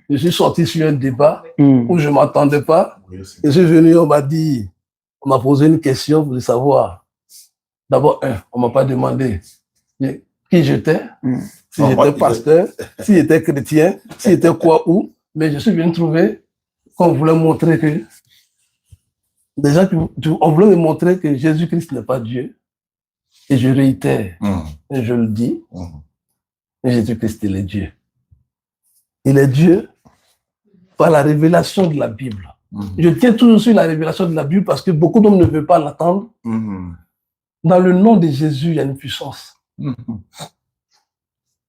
Je suis sorti sur un débat où je ne m'attendais pas. Oui, c'est- Je suis venu, on m'a posé une question pour savoir. D'abord, on ne m'a pas demandé qui j'étais, si Non, moi, j'étais pasteur, si j'étais chrétien, si j'étais quoi où, mais je suis venu trouver qu'on voulait montrer que, déjà, on voulait me montrer que Jésus-Christ n'est pas Dieu. Et je réitère, et je le dis, Jésus-Christ, il est Dieu. Il est Dieu par la révélation de la Bible. Je tiens toujours sur la révélation de la Bible parce que beaucoup d'hommes ne veulent pas l'entendre. Dans le nom de Jésus, il y a une puissance.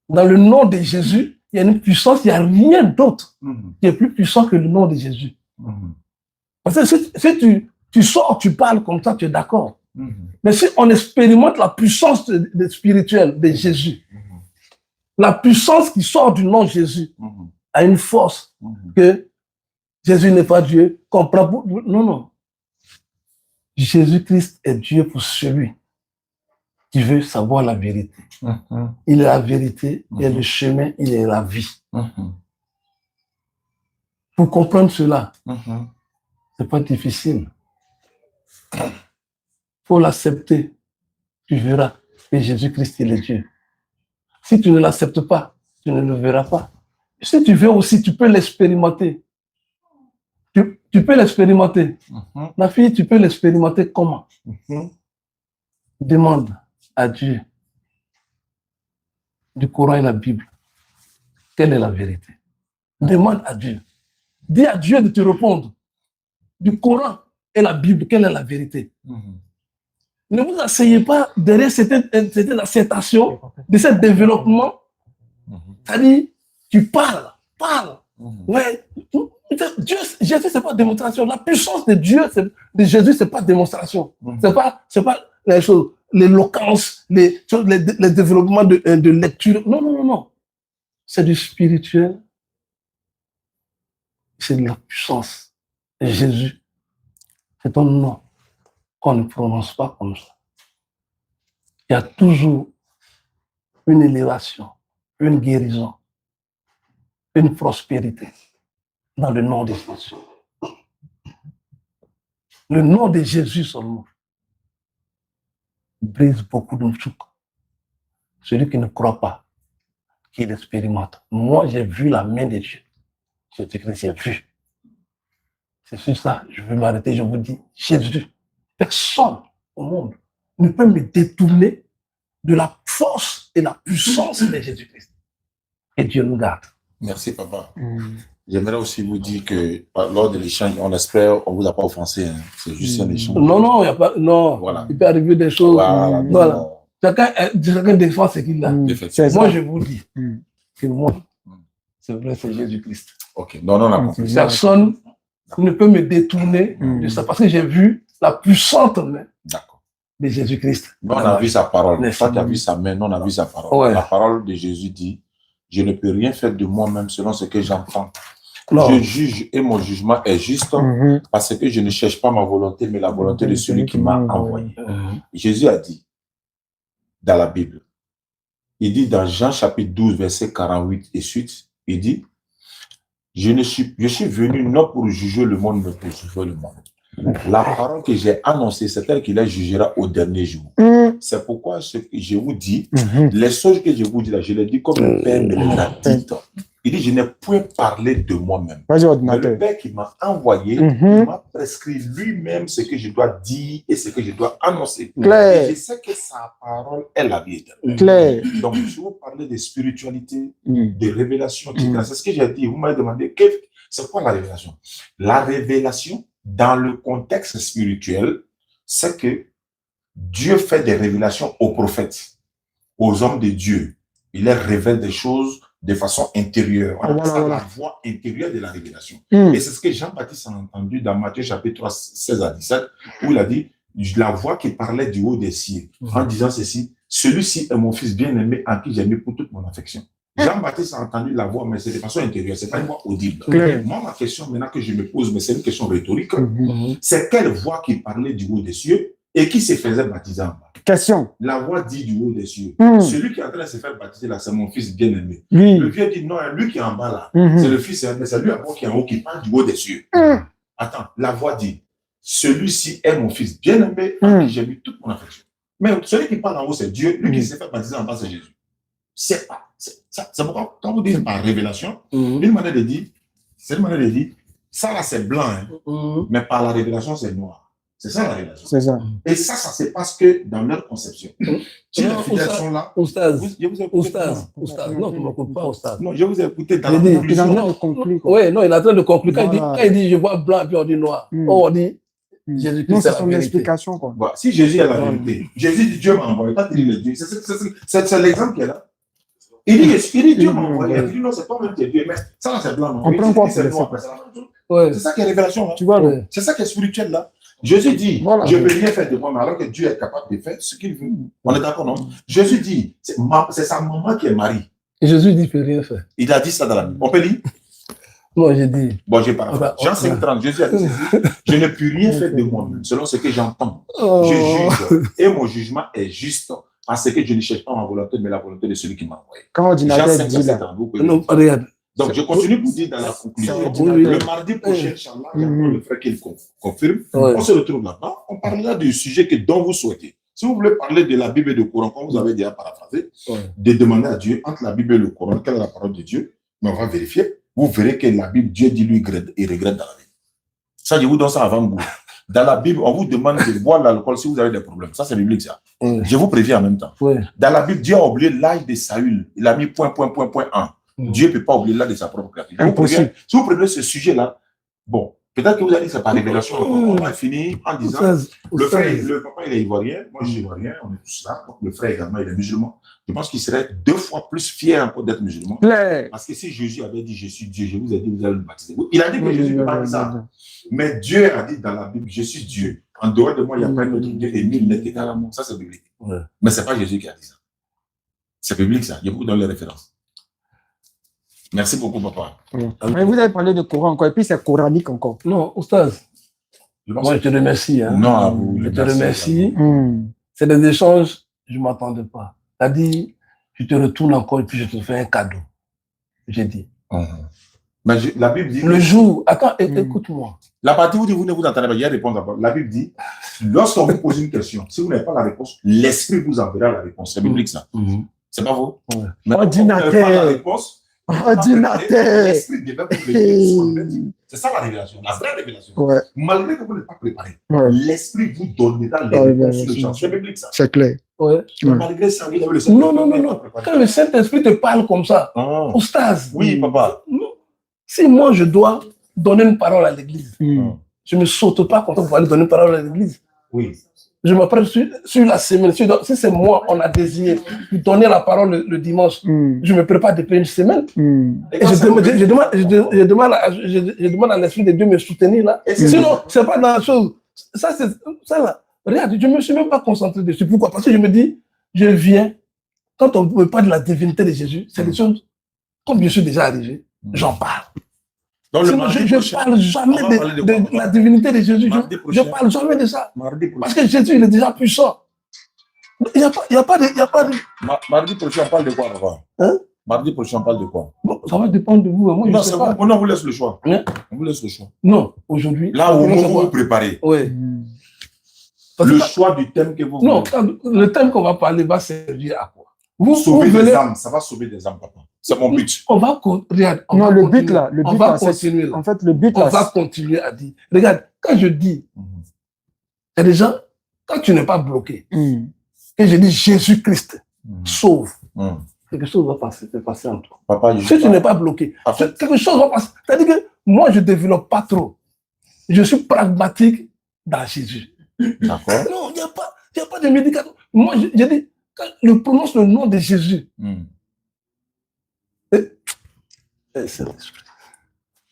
Dans le nom de Jésus, il y a une puissance, il n'y a rien d'autre qui est plus puissant que le nom de Jésus. Parce que si tu sors, tu parles comme ça, tu es d'accord. Mais si on expérimente la puissance spirituelle de Jésus, la puissance qui sort du nom de Jésus a une force que Jésus n'est pas Dieu, comprend. Non, non. Jésus-Christ est Dieu pour celui qui veut savoir la vérité. Il est la vérité, il est le chemin, il est la vie. Pour comprendre cela, c'est pas difficile. Il faut l'accepter. Tu verras que Jésus-Christ, il est Dieu. Si tu ne l'acceptes pas, tu ne le verras pas. Si tu veux aussi, tu peux l'expérimenter. Tu peux l'expérimenter. Ma fille, tu peux l'expérimenter comment? Demande à Dieu du Coran et la Bible. Quelle est la vérité? Demande à Dieu. Dis à Dieu de te répondre. Du Coran et la Bible, quelle est la vérité? Ne vous asseyez pas derrière cette acceptation de ce développement. C'est-à-dire, tu parles. Ouais. Dieu, Jésus, c'est pas démonstration. La puissance de Dieu, de Jésus, c'est pas démonstration. C'est pas les choses, l'éloquence, les développements de lecture. Non. C'est du spirituel. C'est de la puissance. Et Jésus, c'est un nom qu'on ne prononce pas comme ça. Il y a toujours une élévation, une guérison, une prospérité dans le nom de Jésus. Le nom de Jésus seulement brise beaucoup de trucs. Celui qui ne croit pas, qui l'expérimente. Moi, j'ai vu la main de Dieu. J'ai vu. C'est sur ça, je vais m'arrêter, je vous dis, Jésus, personne au monde ne peut me détourner de la force et la puissance de Jésus-Christ. Et Dieu nous garde. Merci, papa. J'aimerais aussi vous dire que lors de l'échange, on espère, on ne vous a pas offensé. Hein. C'est juste un échange. Non, il n'y a pas. Non, voilà. Il peut arriver des choses. Voilà. Chacun défend ce qu'il a. Moi, je vous dis que moi, c'est vrai, c'est Jésus-Christ. Ok, non. Personne ne peut me détourner de ça parce que j'ai vu la puissante main de Jésus-Christ. On a vu sa parole. Toi, tu as vu sa main, nous, on a vu sa parole. Ouais. La parole de Jésus dit, je ne peux rien faire de moi-même selon ce que j'entends. Je juge et mon jugement est juste parce que je ne cherche pas ma volonté, mais la volonté de celui qui m'a envoyé. Jésus a dit dans la Bible, il dit dans Jean chapitre 12, verset 48 et suite, il dit, je suis venu non pour juger le monde, mais pour juger le monde. La parole que j'ai annoncée, c'est elle qui la jugera au dernier jour. C'est pourquoi je vous dis, les choses que je vous dis là, je les dis comme le Père me les a dites. Il dit, je n'ai point parlé de moi-même. Mais le Père qui m'a envoyé, il m'a prescrit lui-même ce que je dois dire et ce que je dois annoncer. Et je sais que sa parole est la vie éternelle. Donc, je vous parler de spiritualité, de révélation, etc. C'est ce que j'ai dit. Vous m'avez demandé, c'est quoi la révélation? La révélation, dans le contexte spirituel, c'est que Dieu fait des révélations aux prophètes, aux hommes de Dieu. Il leur révèle des choses de façon intérieure. On appelle ça la voix intérieure de la révélation. Et c'est ce que Jean-Baptiste a entendu dans Matthieu chapitre 3, 16 à 17, où il a dit, la voix qui parlait du haut des cieux, en disant ceci, celui-ci est mon fils bien-aimé en qui j'ai mis pour toute mon affection. Jean-Baptiste a entendu la voix, mais c'est de façon intérieure, c'est pas une voix audible. Moi, ma question maintenant que je me pose, mais c'est une question rhétorique, c'est quelle voix qui parlait du haut des cieux et qui se faisait baptiser en bas? Question. La voix dit du haut des cieux. Celui qui est en train de se faire baptiser là, c'est mon fils bien-aimé. Le vieux dit non, lui qui est en bas là, c'est le fils, mais c'est lui encore qui est en haut qui parle du haut des cieux. Attends, la voix dit, celui-ci est mon fils bien-aimé en qui j'ai mis toute mon affection. Mais celui qui parle en haut, c'est Dieu. Lui qui s'est fait baptiser en bas, c'est Jésus. C'est pourquoi, quand vous dites par révélation, une manière de dire, c'est une manière de dire, ça là c'est blanc, hein, mais par la révélation c'est noir. C'est ça la révélation. C'est ça. Et ça se passe que dans leur conception. Si les fidèles sont là, Oustaz, je vous ai écouté. Oustaz, non, tu ne m'écoutes pas, Oustaz. Non, je vous ai écouté dans J'ai la dit, Il est en conclusion. train de conclure. quoi. Oui, non, il est en train de conclure. Quand, Voilà. il dit je vois blanc, puis on dit noir. On dit Non, Jésus-Christ, c'est c'est la son vérité. explication. Quoi. Voilà. Si Jésus est la vérité, Jésus dit Dieu m'a envoyé. Quand il dit le Dieu, c'est l'exemple qui est là. Il dit Dieu m'a envoyé. Il dit non, c'est pas même que Dieu, mais ça là c'est blanc. Non. On Il prend dit, quoi c'est pour noir. laisser C'est la même chose. Ouais. C'est ça qui est révélation. Hein. Tu vois, Ouais. C'est ça qui est spirituel là. Jésus dit, Voilà. je ne peux rien faire de moi, mais alors que Dieu est capable de faire ce qu'il veut. On est d'accord, non? Jésus dit, c'est sa maman qui est Marie. Et Jésus dit, il ne peut rien faire. Il a dit ça dans la Bible. On peut lire? Non, j'ai dit. Bon, j'ai pas. Enfin, Jean 5:30, Jésus a dit ceci, je ne peux rien faire de moi-même, selon ce que j'entends. Je juge, et mon jugement est juste, parce que je ne cherche pas ma volonté, mais la volonté de celui qui m'a envoyé. Quand Jean ordinateur 5, dit verset là. 30, vous pouvez Non, lire. regarde. Donc, je continue pour dire dans la conclusion. Oui, Le oui. mardi prochain, Inch'Allah, j'attends le frère qu'il confirme. Ouais. On se retrouve là-bas. On parlera du sujet dont vous souhaitez. Si vous voulez parler de la Bible et du Coran, comme vous avez déjà paraphrasé, Ouais. de demander à Dieu, entre la Bible et le Coran, quelle est la parole de Dieu, mais on va vérifier. Vous verrez que la Bible, Dieu dit lui, il regrette dans la Bible. Ça, je vous donne ça avant vous. Dans la Bible, on vous demande de boire l'alcool si vous avez des problèmes. Ça, c'est biblique, ça. Ouais. Je vous préviens en même temps. Ouais. Dans la Bible, Dieu a oublié l'âge de Saül. Il a mis point 1. Dieu ne peut pas oublier l'âge de sa propre créature. Je vous préviens, si vous prenez ce sujet-là, bon, peut-être que vous allez dire que c'est par révélation. On va finir en disant, Oustaz, le papa, il est ivoirien. Moi, je suis ivoirien. On est tous là. Donc, le frère également, il est musulman. Je pense qu'il serait 2 fois plus fier encore d'être musulman. Claire. Parce que si Jésus avait dit, je suis Dieu, je vous ai dit, vous allez me baptiser. Il a dit que Jésus ne peut pas dire ça. Mais Dieu a dit dans la Bible, je suis Dieu. En dehors de moi, il n'y a pas un autre Dieu et nul n'est égal à moi. Ça, c'est biblique. Ouais. Mais ce n'est pas Jésus qui a dit ça. C'est biblique, ça. Je vous donne les références. Merci beaucoup, papa. Mais vous avez parlé de Coran encore, et puis c'est coranique encore. Non, Oustaz, moi je te remercie. Hein. Non, à vous. Je te remercie. Hmm. C'est des échanges, je ne m'attendais pas. Tu as dit, je te retourne encore et puis je te fais un cadeau. J'ai dit. Mais la Bible dit. Le jour, attends, écoute-moi. La partie où vous ne vous entendez pas, il y a réponse d'abord. La Bible dit, lorsqu'on vous pose une question, si vous n'avez pas la réponse, l'esprit vous enverra la réponse. C'est biblique, ça. C'est pas vous? Ouais. Mais Ordinateur. quand vous n'avez pas la réponse, Ordinateur. l'esprit devait vous le dire. C'est ça la révélation, la vraie révélation. Ouais, Malgré que vous n'êtes pas préparé, ouais, l'esprit vous donnera les Ouais, réponses ouais, sur le ouais. champ. C'est biblique, ça. c'est clair. Ouais. Ouais. Malgré ça, vous avez le Non, non, non, non. Quand le Saint-Esprit te parle comme ça, Ah. Oustaz, Oui, papa. si moi je dois donner une parole à l'église, Hmm. je ne me saute pas comme ça pour aller donner une parole à l'église. Oui. Je m'apprête sur la semaine. Si c'est moi, on a désigné pour donner la parole le dimanche, Hmm. je me prépare depuis une semaine. Hmm. Et je demande à l'Esprit de Dieu de me soutenir là. Et c'est- Sinon, ce n'est pas dans la chose. Ça là. Regarde, je ne me suis même pas concentré dessus. Pourquoi? Parce que je me dis, je viens. Quand on ne parle de la divinité de Jésus, c'est des choses, comme je suis déjà arrivé, j'en parle. Donc, Sinon, je ne parle jamais on va parler de quoi, de la divinité de Jésus. Mardi Je ne prochain. parle jamais de ça. Mardi prochain. Parce que Jésus, il est déjà puissant. Il n'y a pas de... Mardi prochain, on parle de quoi, papa? Hein? Mardi prochain, on parle de quoi? Bon, ça va dépendre de vous. Moi, je Non, ne sais c'est pas. bon. On vous laisse le choix. Hein? On vous laisse le choix. Non, aujourd'hui. Là, au comment moins, ça vous va? vous préparez. Oui. Hmm. Parce Le que- choix du thème que vous non, voulez. le thème qu'on va parler va servir à quoi? Vous Sauver venez, des âmes. Ça va sauver des âmes, papa. C'est mon but. on va, regarde, on Non, va le continuer. but là, le on but va là, c'est. continuer. Là. En fait, le but On là. va continuer à dire. Regarde, quand je dis, il y a des gens, quand tu n'es pas bloqué, Hmm. et je dis Jésus-Christ, Mhm. sauve, Mhm. quelque chose va passer en toi. Papa, Si tu n'es pas bloqué, En fait- quelque chose va passer. C'est-à-dire que moi, je ne développe pas trop. Je suis pragmatique dans Jésus. D'accord. Non, il n'y a pas de médicaments. Moi, je dis, quand je prononce le nom de Jésus, c'est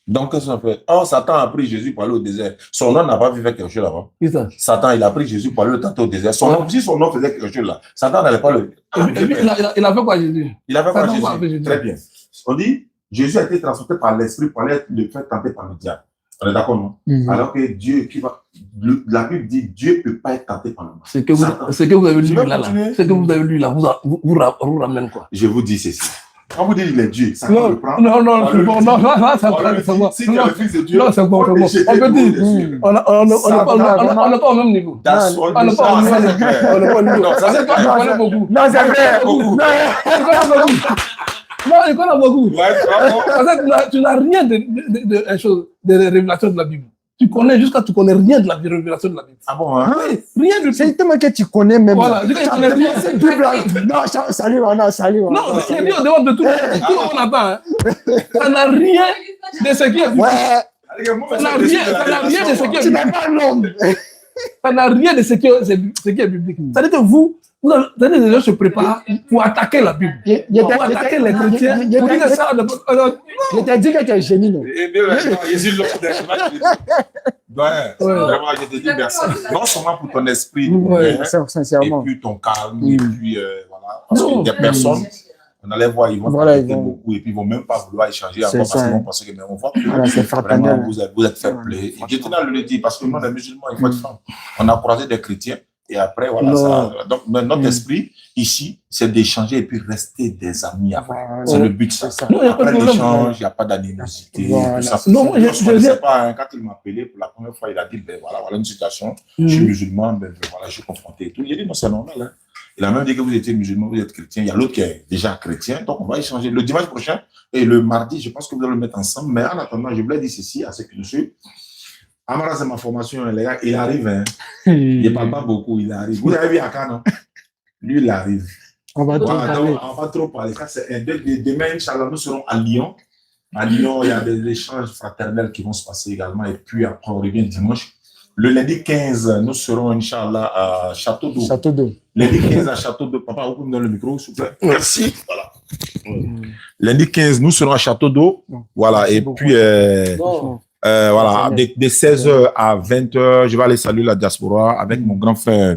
Donc, qu'est-ce qu'on fait? Oh, Satan a pris Jésus pour aller au désert. Son nom n'a pas vu faire quelque chose là-bas. ça. Satan, il a pris Jésus pour aller le tenter au désert. Si son nom faisait quelque chose là, Satan n'allait pas le. Et puis, il a fait quoi, Jésus? Il avait pas Satan a fait Jésus. Jésus. Très bien. On dit, Jésus a été transporté par l'esprit pour aller le faire tenter par le diable. On est d'accord, non? Hmm. Alors que Dieu, la Bible dit, Dieu ne peut pas être tenté par le mal. Ce que vous Satan. avez lu Tu veux là, continuer? ce que vous avez lu là, vous ramène quoi? Je vous dis ceci. Quand vous dites il est Dieu, ça Non, le prend. non, non, c'est bon, non, là, ça On lui c'est dit, bon. si tu es Non, le fils de Dieu, non, c'est bon, faut c'est bon. déjeter On peut tout dire, dessus. on n'est pas au même niveau. That's On all. n'est pas au Ça, même c'est clair. On n'est pas au même niveau. Non, ça, c'est Toi, tu clair. connais beaucoup. Non, c'est vrai. Beaucoup. Non, Tu connais beaucoup. Non, il connaît beaucoup. Ouais, bravo. Parce que tu n'as rien de révélation de la Bible. Tu connais rien de la révélation de la Bible. Ah bon, hein? Oui, rien du tout. c'est tellement que tu connais même. Voilà, je connais rien. C'est Bible. Non, salut, non, salut. Non, c'est dit au devant de tout le monde attend. Hein. Ça n'a rien de ce qui est biblique. Ouais, Ça n'a rien de ce qui est tu biblique. n'es pas l'homme. Ça n'a rien de ce qui est biblique. C'est-à-dire que les gens se préparent pour attaquer la Bible. Pour attaquer les chrétiens. Pour dire que ça, Je t'ai dit que tu es génie, non? Ouais, vraiment, je te dis merci. Non seulement pour ton esprit, Ouais, et Sincèrement. puis ton calme, et puis voilà. Parce que des personnes, on allait voir, ils vont Voilà, t'inquiéter ils vont- beaucoup, et puis ils vont même pas vouloir échanger C'est encore parce ça, qu'ils vont hein. penser que mais on voit que Voilà, c'est vraiment fraternel. vous êtes fair play. Et je tenais à le dire parce que nous, les musulmans, il faut être franc. On a croisé des chrétiens. Et après, voilà, Non. ça, donc notre esprit ici, c'est d'échanger et puis rester des amis après. Voilà. C'est le but, ça. C'est ça. Non, il n'y a pas de Après problème. l'échange, il n'y a pas d'animosité. Voilà. Tout ça. Non, moi, Je ne je connaissais viens- pas, hein, quand il m'a appelé pour la première fois, il a dit, ben voilà une situation, je suis musulman, ben voilà, je suis confronté et tout. Il a dit, non, c'est normal. Hein. Il a même dit que vous étiez musulman, vous êtes chrétien. Il y a l'autre qui est déjà chrétien, donc on va échanger. Le dimanche prochain et le mardi, je pense que vous allez le mettre ensemble. Mais en attendant, je voulais dire ceci à ce que je suis. Amara, c'est ma formation, les gars, il arrive. Hein. Il ne parle pas beaucoup, il arrive. Vous avez vu Aka, non? Lui, il arrive. On va tout Voilà, parler. donc, on va trop parler. Ça, c'est demain, Inch'Allah, nous serons à Lyon. À Lyon, il y a des échanges fraternels qui vont se passer également. Et puis après, on revient dimanche. Le lundi 15, nous serons, Inch'Allah, à Château d'Eau. Château d'eau. Lundi 15 à Château d'Eau. Papa, vous pouvez me donner le micro, s'il vous plaît? Merci. Voilà. Lundi 15, nous serons à Château d'Eau. Voilà. Merci Et beaucoup. puis, Franchement. voilà, de 16h à 20h, je vais aller saluer la diaspora avec mon grand frère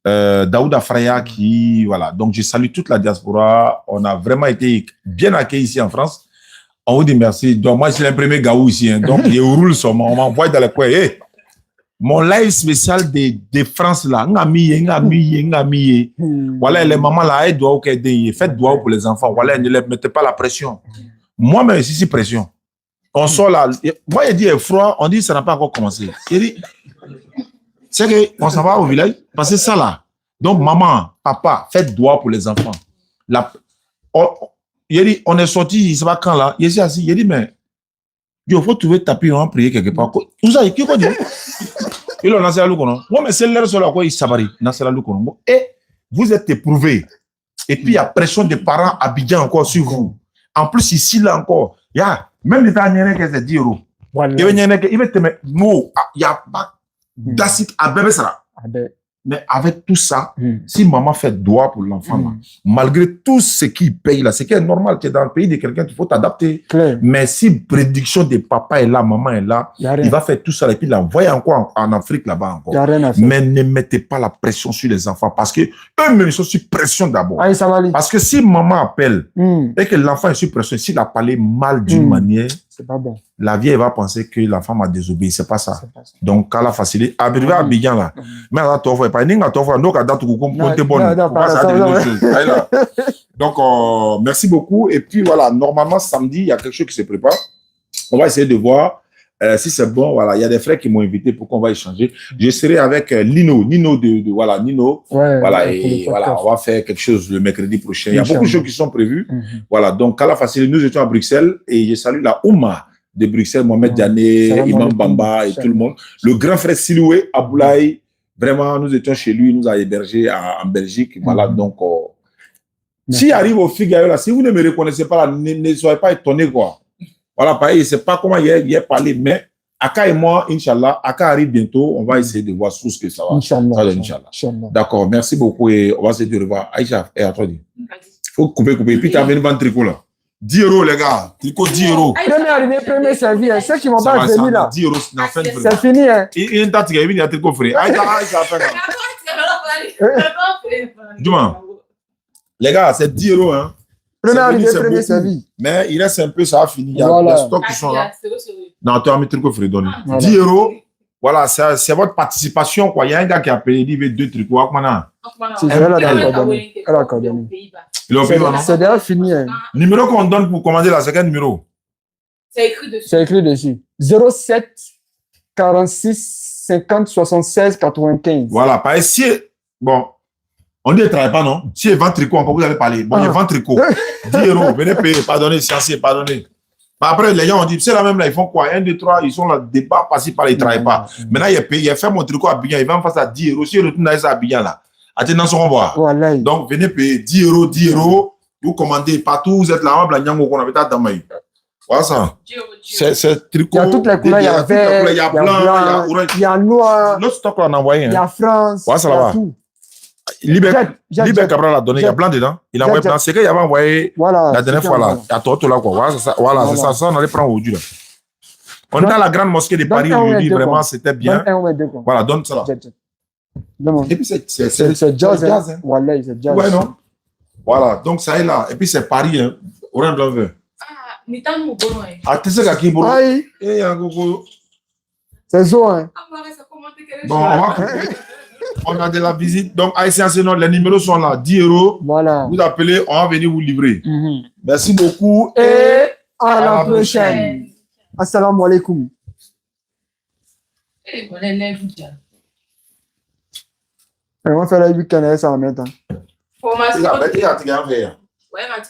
Daoud Afraya qui, voilà. Donc, je salue toute la diaspora. On a vraiment été bien accueillis ici en France. On vous dit merci. Donc, moi, je suis l'imprimé Gaou ici. Hein. Donc, je roule sur moi. On m'envoie dans les coins. Hey, mon live spécial de France là. Ngami. Voilà, les mamans là, elles doivent aider. Faites doigt pour les enfants. Voilà, ne les mettez pas la pression. Moi-même, ici, c'est pression. On sort là. Moi, il dit il est froid. On dit ça n'a pas encore commencé. Il dit, c'est qu'on s'en va au village. Parce que ça là. Donc, maman, papa, faites doigt pour les enfants. Il dit, on est sorti, il ne sait pas quand là. Il est assis. Il dit, mais il faut trouver tapis, on va prier quelque part. Tout ça, qui dit? Il a lancé la loupe. Moi, mais c'est l'air sur la quoi il s'abari. Et vous êtes éprouvés. Et puis, il y a pression des parents Abidjan encore sur vous. En plus, ici, là encore, il y a même les Italiens qui c'est 10 euros. Voilà. Il va te mettre, il n'y a pas d'acide à bébé ça. Ah ben, Mais avec tout ça, si maman fait droit pour l'enfant, là, malgré tout ce qu'il paye là, c'est qui est normal que dans le pays de quelqu'un, il faut t'adapter. clair. Mais si prédiction de papa est là, maman est là, Il y a rien. il va faire tout ça et puis l'envoyer encore en Afrique là-bas Il n'y a encore. rien à faire. Mais ne mettez pas la pression sur les enfants parce que eux-mêmes ils sont sur pression d'abord. Allez, ça va aller. Parce que si maman appelle et que l'enfant est sur pression, s'il a parlé mal d'une manière, C'est pas bon. la vieille va penser que l'enfant m'a désobéi. C'est pas ça. C'est pas ça. Donc, quand la facilité, arrivé à Abidjan là, mais à toi, pas une à toi, donc à date, vous comptez bon. Donc, merci beaucoup. Et puis voilà, normalement, samedi, il y a quelque chose qui se prépare. On va essayer de voir si c'est bon. Voilà, il y a des frères qui m'ont invité pour qu'on va échanger. Je serai avec Nino voilà, Nino. Ouais, Voilà, ouais, et voilà, on va faire quelque chose le mercredi prochain. Il y a Inch'Allah. beaucoup de choses qui sont prévues. Voilà, donc, à la facilité, nous étions à Bruxelles et je salue la Oumma de Bruxelles, Mohamed Diané, Salam Imam alaikum. Bamba et tout le monde. Le grand frère Siloué Aboulaye, vraiment, nous étions chez lui, il nous a hébergés en Belgique. Voilà, donc, s'il arrive au Figaro, là, si vous ne me reconnaissez pas, là, ne soyez pas étonnés, quoi. Voilà, pareil, je ne sais pas comment il est parlé, mais Aka et moi, Inch'Allah, Aka arrive bientôt, on va essayer de voir tout ce que ça va. Inch'Allah. Ça va, Inch'Allah. Inch'Allah. D'accord, merci beaucoup et on va essayer de revoir. Aïcha, et à toi, dis. Faut couper. Puis tu as venu vendre tricot là. 10 euros, les gars. Tricot, 10 euros. Premier arrivé, premier servi. Hein. Ceux qui vont Ça pas va, venir ça, là, 10 euros, c'est la fin de c'est fini. Hein. Il y a un tas qui a un tricot frais. Aïcha, fin. Dis-moi. Les gars, c'est 10 euros. Hein. Premier C'est arrivé, venu, c'est premier beaucoup. servi. Mais il reste un peu, ça a fini. Il y a Voilà. des stocks qui sont là. Non, tu as mis tricot frais donné. Voilà. 10 euros. Voilà, c'est votre participation. Quoi. Il y a un gars qui a payé, il veut 2 tricots. C'est vrai, elle a coordonné. Elle a coordonné. Il est au paiement, non? C'est déjà fini. Hein. Numéro qu'on donne pour commander là, c'est quel numéro? C'est écrit dessus. C'est écrit dessus. 07 46 50 76 95. Voilà, parce que si, bon, on dit ne travaille pas, non? Si il vend tricot, encore vous allez parler. Bon, il vend tricot. 10 €, venez payer, pardonnez, censé, pardonnez. Mais après, les gens ont dit, c'est là même là, ils font quoi? 1, 2, 3, ils sont là, débat, passé par là, ils ne travaillent pas. Maintenant, il a payé, il a fait mon tricot à Abidjan, il va en face à 10 €. Si il retourne dans ça à Abidjan, là, attendez, on va voir. Voilà. Donc, venez payer 10 €, 10 €, vous commandez partout, vous êtes là, on va blanc, on a peut-être dans maïs. Voilà ça. C'est tricot. Il y a toutes les couleurs, il y a vert, il y a blanc, il y a orange. il y a noir, L'autre stock qu'on a envoyé. il y a France, Ouais, ça il y là-bas. a tout. Liber Cabral l'a donné, il y a blanc dedans. Il a envoyé blanc. C'est qu'il avait envoyé Voilà, la dernière fois là. Il y a Toto là quoi. Voilà, c'est ça. Voilà, c'est ça. Ça, on allait prendre aujourd'hui là. On est dans la grande mosquée de Paris aujourd'hui. Vraiment, c'était bien. Voilà, donne ça là. Et puis C'est jazz. Hein. Voilà, c'est jazz. Ouais, non? Voilà, donc ça est là. Et puis c'est Paris, hein. Orange blanc vert. Ah, tu sais qu'à qui, bro? Aïe, Eh, un coco. c'est ça, hein. Bon, on a de la visite. Donc, Haïtien, sinon, les numéros sont là. 10 €. Voilà. Vous appelez, on va venir vous livrer. Merci beaucoup. Et à la prochaine. Assalamu alaikum. On va faire la week-end, ça va mettre. Formation. Il y a un verre. Ouais, Mathieu.